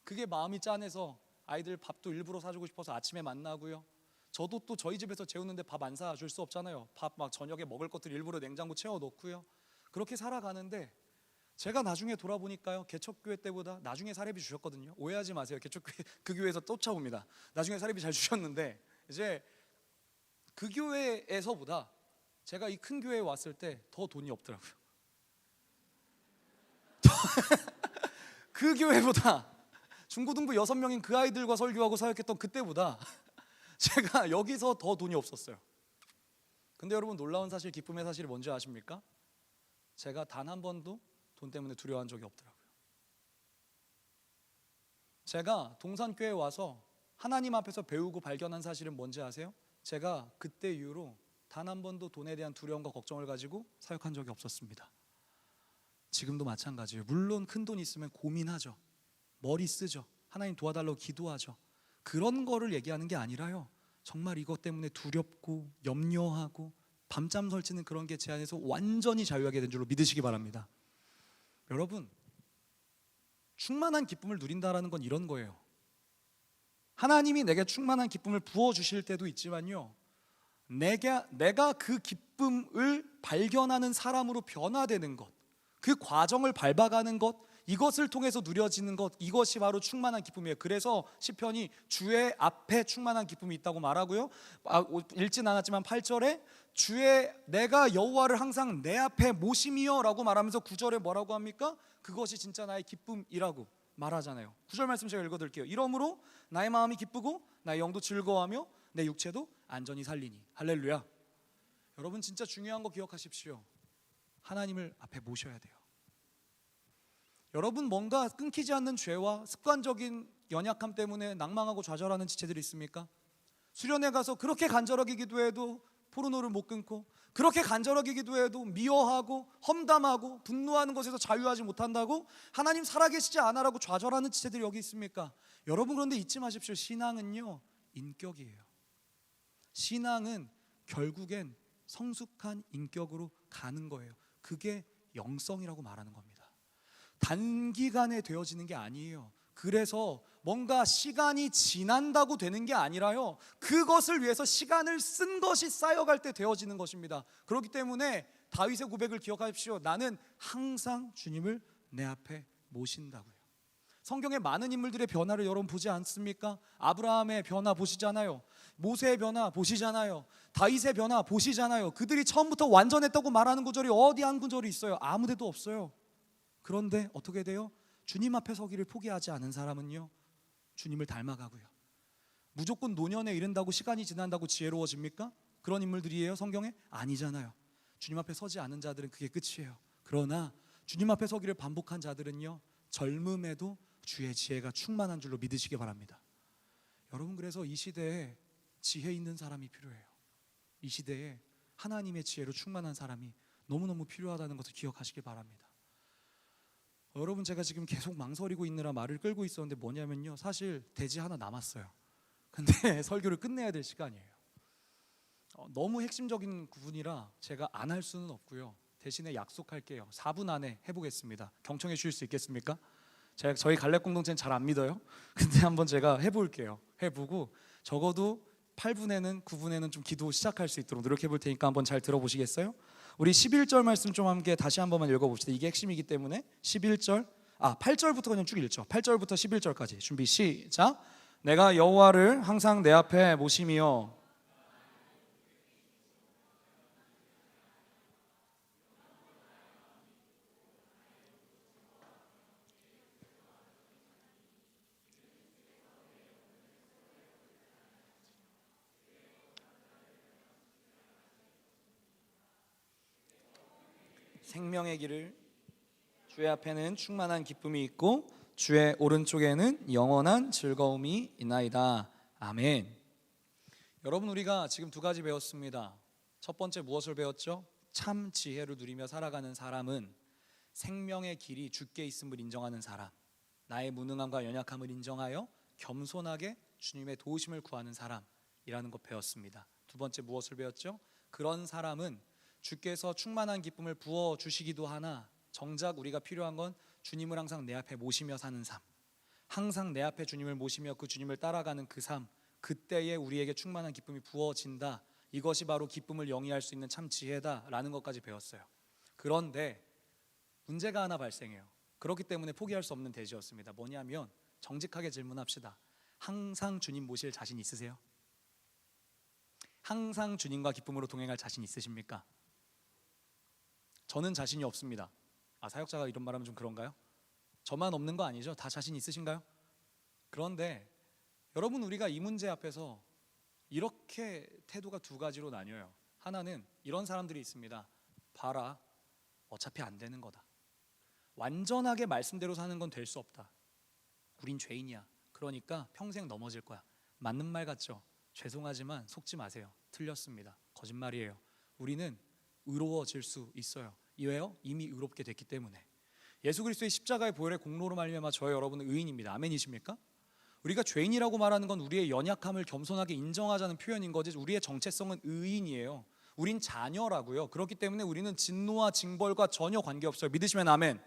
그게 마음이 짠해서 아이들 밥도 일부러 사주고 싶어서 아침에 만나고요. 저도 또 저희 집에서 재우는데 밥 안 사줄 수 없잖아요. 밥 막 저녁에 먹을 것들 일부러 냉장고 채워놓고요. 그렇게 살아가는데 제가 나중에 돌아보니까요, 개척교회 때보다 나중에 사례비 주셨거든요. 오해하지 마세요. 개척교회 그 교회에서 쫓아옵니다. 나중에 사례비 잘 주셨는데 이제 그 교회에서보다 제가 이 큰 교회에 왔을 때 더 돈이 없더라고요. 그 교회보다 중고등부 6명인 그 아이들과 설교하고 사역했던 그때보다 제가 여기서 더 돈이 없었어요. 근데 여러분 놀라운 사실, 기쁨의 사실이 뭔지 아십니까? 제가 단 한 번도 돈 때문에 두려워한 적이 없더라고요. 제가 동산교회에 와서 하나님 앞에서 배우고 발견한 사실은 뭔지 아세요? 제가 그때 이후로 단 한 번도 돈에 대한 두려움과 걱정을 가지고 사역한 적이 없었습니다. 지금도 마찬가지예요. 물론 큰 돈 있으면 고민하죠. 머리 쓰죠. 하나님 도와달라고 기도하죠. 그런 거를 얘기하는 게 아니라요, 정말 이것 때문에 두렵고 염려하고 밤잠 설치는 그런 게 제 안에서 완전히 자유하게 된 줄로 믿으시기 바랍니다. 여러분, 충만한 기쁨을 누린다라는 건 이런 거예요. 하나님이 내게 충만한 기쁨을 부어주실 때도 있지만요, 내가 그 기쁨을 발견하는 사람으로 변화되는 것, 그 과정을 밟아가는 것, 이것을 통해서 누려지는 것, 이것이 바로 충만한 기쁨이에요. 그래서 시편이 주의 앞에 충만한 기쁨이 있다고 말하고요, 읽진 않았지만 8절에 내가 여호와를 항상 내 앞에 모심이여 라고 말하면서 9절에 뭐라고 합니까? 그것이 진짜 나의 기쁨이라고 말하잖아요. 9절 말씀 제가 읽어드릴게요. 이러므로 나의 마음이 기쁘고 나의 영도 즐거워하며 내 육체도 안전히 살리니. 할렐루야. 여러분 진짜 중요한 거 기억하십시오. 하나님을 앞에 모셔야 돼요. 여러분 뭔가 끊기지 않는 죄와 습관적인 연약함 때문에 낭망하고 좌절하는 지체들이 있습니까? 수련회 가서 그렇게 간절하게 기도해도 포르노를 못 끊고, 그렇게 간절하게 기도해도 미워하고 험담하고 분노하는 것에서 자유하지 못한다고 하나님 살아계시지 않아라고 좌절하는 지체들이 여기 있습니까? 여러분 그런데 잊지 마십시오. 신앙은요 인격이에요. 신앙은 결국엔 성숙한 인격으로 가는 거예요. 그게 영성이라고 말하는 겁니다. 단기간에 되어지는 게 아니에요. 그래서 뭔가 시간이 지난다고 되는 게 아니라요, 그것을 위해서 시간을 쓴 것이 쌓여갈 때 되어지는 것입니다. 그렇기 때문에 다윗의 고백을 기억하십시오. 나는 항상 주님을 내 앞에 모신다고요. 성경에 많은 인물들의 변화를 여러분 보지 않습니까? 아브라함의 변화 보시잖아요. 모세의 변화 보시잖아요. 다윗의 변화 보시잖아요. 그들이 처음부터 완전했다고 말하는 구절이 어디 한 구절이 있어요? 아무 데도 없어요. 그런데 어떻게 돼요? 주님 앞에 서기를 포기하지 않은 사람은요 주님을 닮아가고요. 무조건 노년에 이른다고 시간이 지난다고 지혜로워집니까? 그런 인물들이에요 성경에? 아니잖아요. 주님 앞에 서지 않은 자들은 그게 끝이에요. 그러나 주님 앞에 서기를 반복한 자들은요 젊음에도 주의 지혜가 충만한 줄로 믿으시기 바랍니다. 여러분 그래서 이 시대에 지혜 있는 사람이 필요해요. 이 시대에 하나님의 지혜로 충만한 사람이 너무너무 필요하다는 것을 기억하시기 바랍니다. 여러분 제가 지금 계속 망설이고 있느라 말을 끌고 있었는데 뭐냐면요, 사실 대지 하나 남았어요. 근데 설교를 끝내야 될 시간이에요. 너무 핵심적인 부분이라 제가 안 할 수는 없고요. 대신에 약속할게요. 4분 안에 해보겠습니다. 경청해 주실 수 있겠습니까? 저희 갈렙 공동체는 잘 안 믿어요. 근데 한번 제가 해볼게요. 해보고 적어도 8분에는 9분에는 좀 기도 시작할 수 있도록 노력해 볼 테니까 한번 잘 들어보시겠어요? 우리 11절 말씀 좀 함께 다시 한 번만 읽어봅시다. 이게 핵심이기 때문에 11절, 8절부터 그냥 쭉 읽죠. 8절부터 11절까지 준비 시작. 내가 여호와를 항상 내 앞에 모시며 생명의 길을, 주의 앞에는 충만한 기쁨이 있고 주의 오른쪽에는 영원한 즐거움이 있나이다. 아멘. 여러분 우리가 지금 두 가지 배웠습니다. 첫 번째 무엇을 배웠죠? 참 지혜를 누리며 살아가는 사람은 생명의 길이 주께 있음을 인정하는 사람, 나의 무능함과 연약함을 인정하여 겸손하게 주님의 도우심을 구하는 사람이라는 것 배웠습니다. 두 번째 무엇을 배웠죠? 그런 사람은 주께서 충만한 기쁨을 부어주시기도 하나 정작 우리가 필요한 건 주님을 항상 내 앞에 모시며 사는 삶, 항상 내 앞에 주님을 모시며 그 주님을 따라가는 그 삶, 그때에 우리에게 충만한 기쁨이 부어진다. 이것이 바로 기쁨을 영위할 수 있는 참 지혜다라는 것까지 배웠어요. 그런데 문제가 하나 발생해요. 그렇기 때문에 포기할 수 없는 대지였습니다. 뭐냐면 정직하게 질문합시다. 항상 주님 모실 자신 있으세요? 항상 주님과 기쁨으로 동행할 자신 있으십니까? 저는 자신이 없습니다. 사역자가 이런 말하면 좀 그런가요? 저만 없는 거 아니죠? 다 자신 있으신가요? 그런데 여러분 우리가 이 문제 앞에서 이렇게 태도가 두 가지로 나뉘어요. 하나는 이런 사람들이 있습니다. 봐라, 어차피 안 되는 거다. 완전하게 말씀대로 사는 건 될 수 없다. 우린 죄인이야. 그러니까 평생 넘어질 거야. 맞는 말 같죠? 죄송하지만 속지 마세요. 틀렸습니다. 거짓말이에요. 우리는 의로워질 수 있어요. 왜요? 이미 의롭게 됐기 때문에. 예수 그리스도의 십자가의 보혈의 공로로 말미암아 저와 여러분은 의인입니다. 아멘이십니까? 우리가 죄인이라고 말하는 건 우리의 연약함을 겸손하게 인정하자는 표현인 거지 우리의 정체성은 의인이에요. 우린 자녀라고요. 그렇기 때문에 우리는 진노와 징벌과 전혀 관계없어요. 믿으시면 아멘.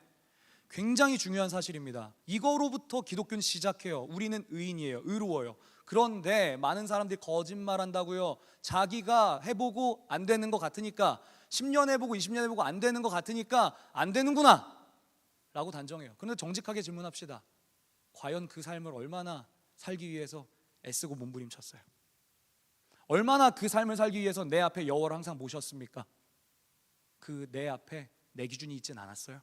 굉장히 중요한 사실입니다. 이거로부터 기독교는 시작해요. 우리는 의인이에요. 의로워요. 그런데 많은 사람들이 거짓말한다고요. 자기가 해보고 안 되는 것 같으니까 10년 해보고 20년 해보고 안 되는 것 같으니까 안 되는구나 라고 단정해요. 그런데 정직하게 질문합시다. 과연 그 삶을 얼마나 살기 위해서 애쓰고 몸부림쳤어요? 얼마나 그 삶을 살기 위해서 내 앞에 여호와를 항상 모셨습니까? 그 내 앞에 내 기준이 있진 않았어요?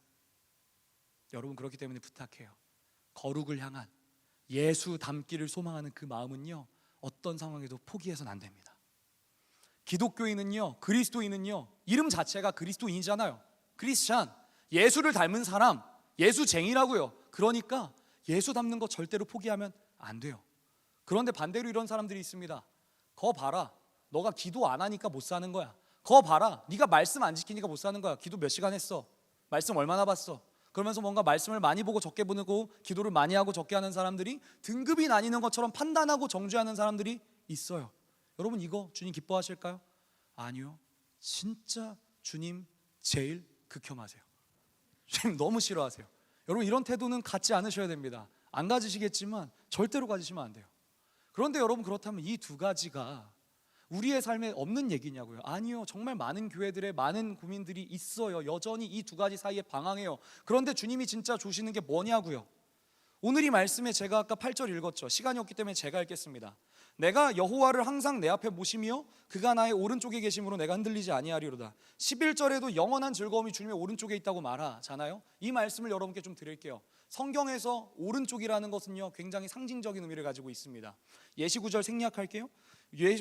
여러분 그렇기 때문에 부탁해요. 거룩을 향한 예수 닮기를 소망하는 그 마음은요, 어떤 상황에도 포기해서는 안 됩니다. 기독교인은요, 그리스도인은요, 이름 자체가 그리스도인이잖아요. 크리스찬, 예수를 닮은 사람, 예수쟁이라고요. 그러니까 예수 닮는 거 절대로 포기하면 안 돼요. 그런데 반대로 이런 사람들이 있습니다. 거 봐라, 너가 기도 안 하니까 못 사는 거야. 거 봐라, 네가 말씀 안 지키니까 못 사는 거야. 기도 몇 시간 했어? 말씀 얼마나 봤어? 그러면서 뭔가 말씀을 많이 보고 적게 보고 기도를 많이 하고 적게 하는 사람들이 등급이 나뉘는 것처럼 판단하고 정죄하는 사람들이 있어요. 여러분 이거 주님 기뻐하실까요? 아니요. 진짜 주님 제일 극혐하세요. 주님 너무 싫어하세요. 여러분 이런 태도는 갖지 않으셔야 됩니다. 안 가지시겠지만 절대로 가지시면 안 돼요. 그런데 여러분 그렇다면 이 두 가지가 우리의 삶에 없는 얘기냐고요? 아니요. 정말 많은 교회들의 많은 고민들이 있어요. 여전히 이 두 가지 사이에 방황해요. 그런데 주님이 진짜 주시는 게 뭐냐고요? 오늘 이 말씀에 제가 아까 8절 읽었죠. 시간이 없기 때문에 제가 읽겠습니다. 내가 여호와를 항상 내 앞에 모시며 그가 나의 오른쪽에 계심으로 내가 흔들리지 아니하리로다. 11절에도 영원한 즐거움이 주님의 오른쪽에 있다고 말하잖아요. 이 말씀을 여러분께 좀 드릴게요. 성경에서 오른쪽이라는 것은요, 굉장히 상징적인 의미를 가지고 있습니다. 예시 구절 생략할게요.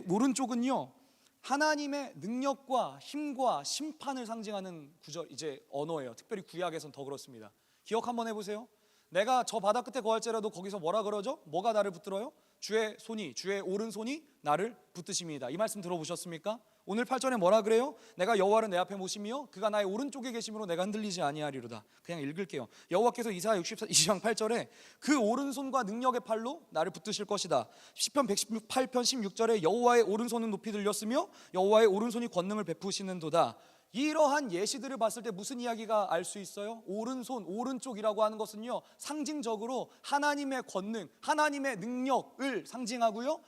오른쪽은요, 하나님의 능력과 힘과 심판을 상징하는 구절, 이제 언어예요. 특별히 구약에선 더 그렇습니다. 기억 한번 해보세요. 내가 저 바다 끝에 거할지라도 거기서 뭐라 그러죠? 뭐가 나를 붙들어요? 주의 손이, 주의 오른손이 나를 붙드십니다. 이 말씀 들어보셨습니까? 오늘 8절에 뭐라 그래요? 내가 여호와를 내 앞에 모시며 그가 나의 오른쪽에 계심으로 내가 흔들리지 아니하리로다. 그냥 읽을게요. 여호와께서 이사야 62장 8절에 그 오른손과 능력의 팔로 나를 붙드실 것이다. 시편 118편 16절에 여호와의 오른손은 높이 들렸으며 여호와의 오른손이 권능을 베푸시는도다. 이러한 예시들을 봤을 때 무슨 이야기가 알 수 있어요? 오른손, 오른쪽이라고 하는 것은요, 상징적으로 하나님의 권능, 하나님의 능력을 상징하고요,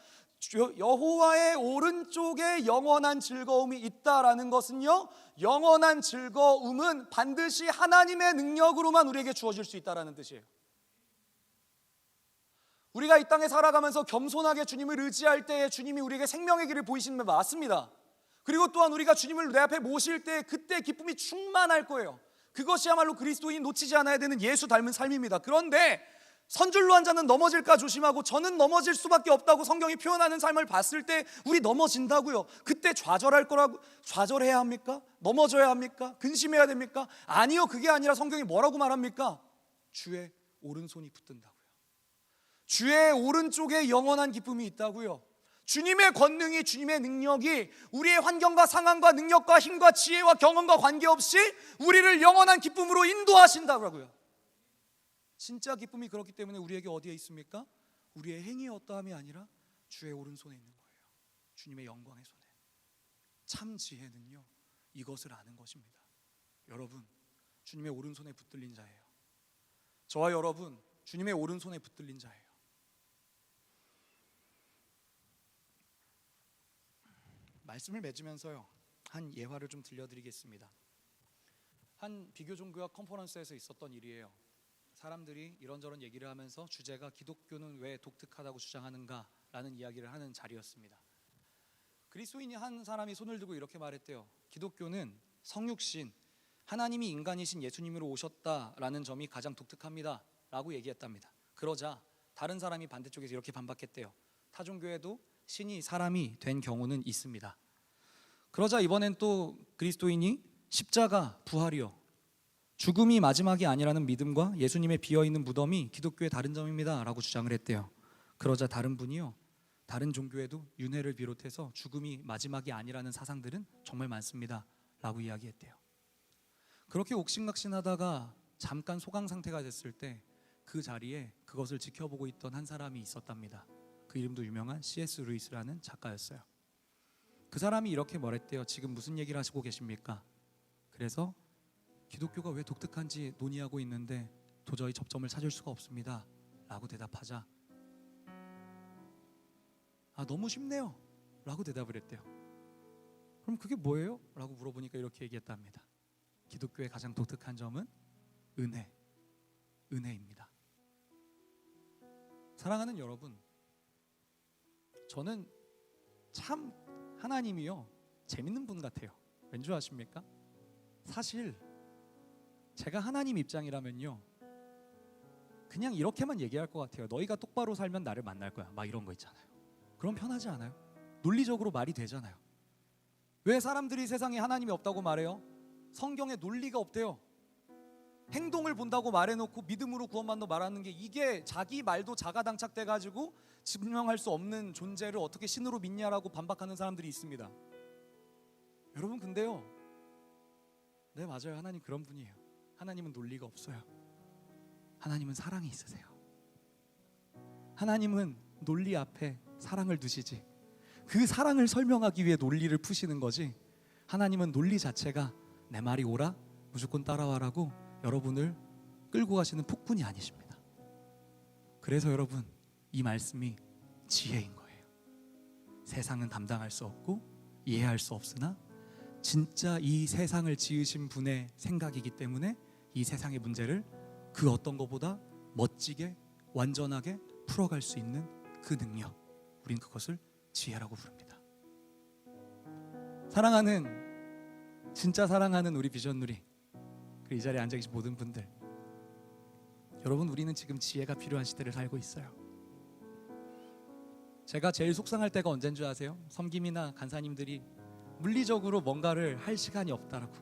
여호와의 오른쪽에 영원한 즐거움이 있다라는 것은요, 영원한 즐거움은 반드시 하나님의 능력으로만 우리에게 주어질 수 있다라는 뜻이에요. 우리가 이 땅에 살아가면서 겸손하게 주님을 의지할 때에 주님이 우리에게 생명의 길을 보이시는 게 맞습니다. 그리고 또한 우리가 주님을 내 앞에 모실 때 그때 기쁨이 충만할 거예요. 그것이야말로 그리스도인 놓치지 않아야 되는 예수 닮은 삶입니다. 그런데 선줄로 한 자는 넘어질까 조심하고 저는 넘어질 수밖에 없다고 성경이 표현하는 삶을 봤을 때 우리 넘어진다고요. 그때 좌절할 거라고, 좌절해야 합니까? 넘어져야 합니까? 근심해야 됩니까? 아니요. 그게 아니라 성경이 뭐라고 말합니까? 주의 오른손이 붙든다고요. 주의 오른쪽에 영원한 기쁨이 있다고요. 주님의 권능이, 주님의 능력이 우리의 환경과 상황과 능력과 힘과 지혜와 경험과 관계없이 우리를 영원한 기쁨으로 인도하신다고요. 진짜 기쁨이 그렇기 때문에 우리에게 어디에 있습니까? 우리의 행위의 어떠함이 아니라 주의 오른손에 있는 거예요. 주님의 영광의 손에. 참 지혜는요, 이것을 아는 것입니다. 여러분, 주님의 오른손에 붙들린 자예요. 저와 여러분, 주님의 오른손에 붙들린 자예요. 말씀을 맺으면서요, 한 예화를 좀 들려드리겠습니다. 한 비교종교학 컨퍼런스에서 있었던 일이에요. 사람들이 이런저런 얘기를 하면서 주제가 기독교는 왜 독특하다고 주장하는가 라는 이야기를 하는 자리였습니다. 그리스도인이 한 사람이 손을 들고 이렇게 말했대요. 기독교는 성육신, 하나님이 인간이신 예수님으로 오셨다라는 점이 가장 독특합니다 라고 얘기했답니다. 그러자 다른 사람이 반대쪽에서 이렇게 반박했대요. 타종교에도 신이 사람이 된 경우는 있습니다. 그러자 이번엔 또 그리스도인이 십자가, 부활이요, 죽음이 마지막이 아니라는 믿음과 예수님의 비어있는 무덤이 기독교의 다른 점입니다 라고 주장을 했대요. 그러자 다른 분이요, 다른 종교에도 윤회를 비롯해서 죽음이 마지막이 아니라는 사상들은 정말 많습니다 라고 이야기했대요. 그렇게 옥신각신하다가 잠깐 소강 상태가 됐을 때 그 자리에 그것을 지켜보고 있던 한 사람이 있었답니다. 그 이름도 유명한 C.S. 루이스라는 작가였어요. 그 사람이 이렇게 말했대요. 지금 무슨 얘기를 하시고 계십니까? 그래서 기독교가 왜 독특한지 논의하고 있는데 도저히 접점을 찾을 수가 없습니다 라고 대답하자, 너무 쉽네요 라고 대답을 했대요. 그럼 그게 뭐예요? 라고 물어보니까 이렇게 얘기했답니다. 기독교의 가장 독특한 점은 은혜입니다. 사랑하는 여러분, 저는 참 하나님이요, 재밌는 분 같아요. 왠지 아십니까? 사실 제가 하나님 입장이라면요, 그냥 이렇게만 얘기할 것 같아요. 너희가 똑바로 살면 나를 만날 거야. 막 이런 거 있잖아요. 그럼 편하지 않아요? 논리적으로 말이 되잖아요. 왜 사람들이 세상에 하나님이 없다고 말해요? 성경에 논리가 없대요. 행동을 본다고 말해놓고 믿음으로 구원받는 말하는 게, 이게 자기 말도 자가당착돼가지고 증명할 수 없는 존재를 어떻게 신으로 믿냐라고 반박하는 사람들이 있습니다. 여러분, 근데요, 네, 맞아요. 하나님 그런 분이에요. 하나님은 논리가 없어요. 하나님은 사랑이 있으세요. 하나님은 논리 앞에 사랑을 두시지, 그 사랑을 설명하기 위해 논리를 푸시는 거지, 하나님은 논리 자체가 내 말이 옳아? 무조건 따라와라고 여러분을 끌고 가시는 폭군이 아니십니다. 그래서 여러분, 이 말씀이 지혜인 거예요. 세상은 감당할 수 없고 이해할 수 없으나 진짜 이 세상을 지으신 분의 생각이기 때문에 이 세상의 문제를 그 어떤 것보다 멋지게 완전하게 풀어갈 수 있는 그 능력, 우린 그것을 지혜라고 부릅니다. 사랑하는, 진짜 사랑하는 우리 비전 누리, 그리고 이 자리에 앉아 계신 모든 분들, 여러분, 우리는 지금 지혜가 필요한 시대를 살고 있어요. 제가 제일 속상할 때가 언제인 줄 아세요? 섬김이나 간사님들이 물리적으로 뭔가를 할 시간이 없다라고,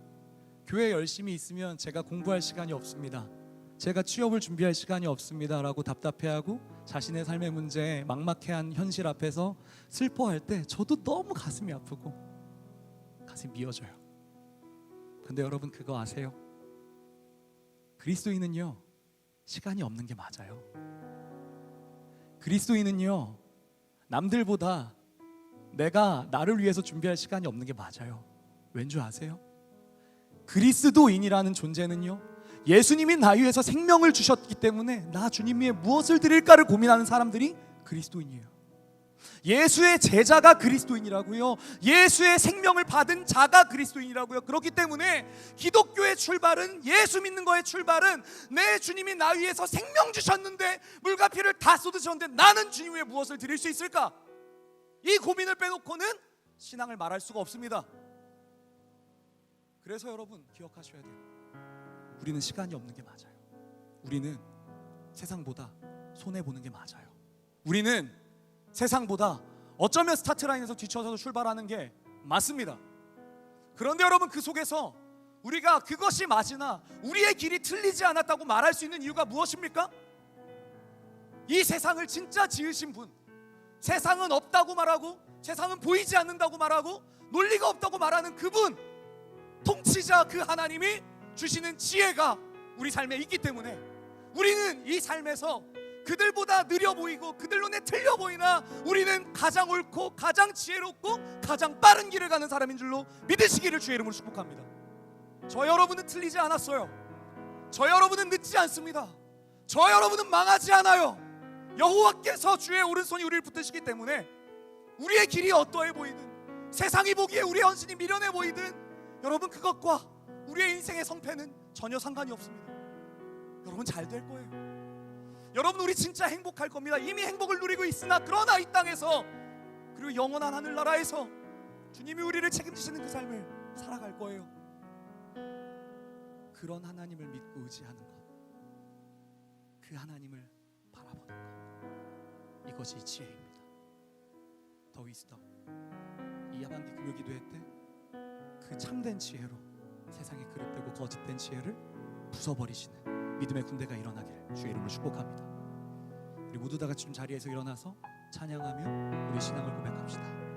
교회 열심히 있으면 제가 공부할 시간이 없습니다, 제가 취업을 준비할 시간이 없습니다 라고 답답해하고 자신의 삶의 문제에 막막해한 현실 앞에서 슬퍼할 때 저도 너무 가슴이 아프고 가슴이 미어져요. 근데 여러분, 그거 아세요? 그리스도인은요, 시간이 없는 게 맞아요. 그리스도인은요, 남들보다 내가 나를 위해서 준비할 시간이 없는 게 맞아요. 왠 줄 아세요? 그리스도인이라는 존재는요, 예수님이 나 위해서 생명을 주셨기 때문에 나 주님 위해 무엇을 드릴까를 고민하는 사람들이 그리스도인이에요. 예수의 제자가 그리스도인이라고요. 예수의 생명을 받은 자가 그리스도인이라고요. 그렇기 때문에 기독교의 출발은, 예수 믿는 거의 출발은, 내 주님이 나 위해서 생명 주셨는데, 물과 피를 다 쏟으셨는데 나는 주님 위해 무엇을 드릴 수 있을까? 이 고민을 빼놓고는 신앙을 말할 수가 없습니다. 그래서 여러분, 기억하셔야 돼요. 우리는 시간이 없는 게 맞아요. 우리는 세상보다 손해보는 게 맞아요. 우리는 세상보다 어쩌면 스타트라인에서 뒤쳐서 출발하는 게 맞습니다. 그런데 여러분, 그 속에서 우리가 그것이 맞으나 우리의 길이 틀리지 않았다고 말할 수 있는 이유가 무엇입니까? 이 세상을 진짜 지으신 분, 세상은 없다고 말하고 세상은 보이지 않는다고 말하고 논리가 없다고 말하는 그분, 통치자 그 하나님이 주시는 지혜가 우리 삶에 있기 때문에 우리는 이 삶에서 그들보다 느려 보이고 그들 눈에 틀려 보이나 우리는 가장 옳고 가장 지혜롭고 가장 빠른 길을 가는 사람인 줄로 믿으시기를 주의 이름으로 축복합니다. 저 여러분은 틀리지 않았어요. 저 여러분은 늦지 않습니다. 저 여러분은 망하지 않아요. 여호와께서 주의 오른손이 우리를 붙드시기 때문에 우리의 길이 어떠해 보이든, 세상이 보기에 우리의 헌신이 미련해 보이든, 여러분, 그것과 우리의 인생의 성패는 전혀 상관이 없습니다. 여러분, 잘 될 거예요. 여러분, 우리 진짜 행복할 겁니다. 이미 행복을 누리고 있으나, 그러나 이 땅에서, 그리고 영원한 하늘나라에서 주님이 우리를 책임지시는 그 삶을 살아갈 거예요. 그런 하나님을 믿고 의지하는 것, 그 하나님을 바라보는 것, 이것이 지혜입니다. 더 위스덤. 이 하반기 금요 기도회 때 그 참된 지혜로 세상에 그릇되고 거짓된 지혜를 부숴버리시는 믿음의 군대가 일어나기를 주의 이름으로 축복합니다. 우리 모두 다 같이 좀 자리에서 일어나서 찬양하며 우리 신앙을 고백합시다.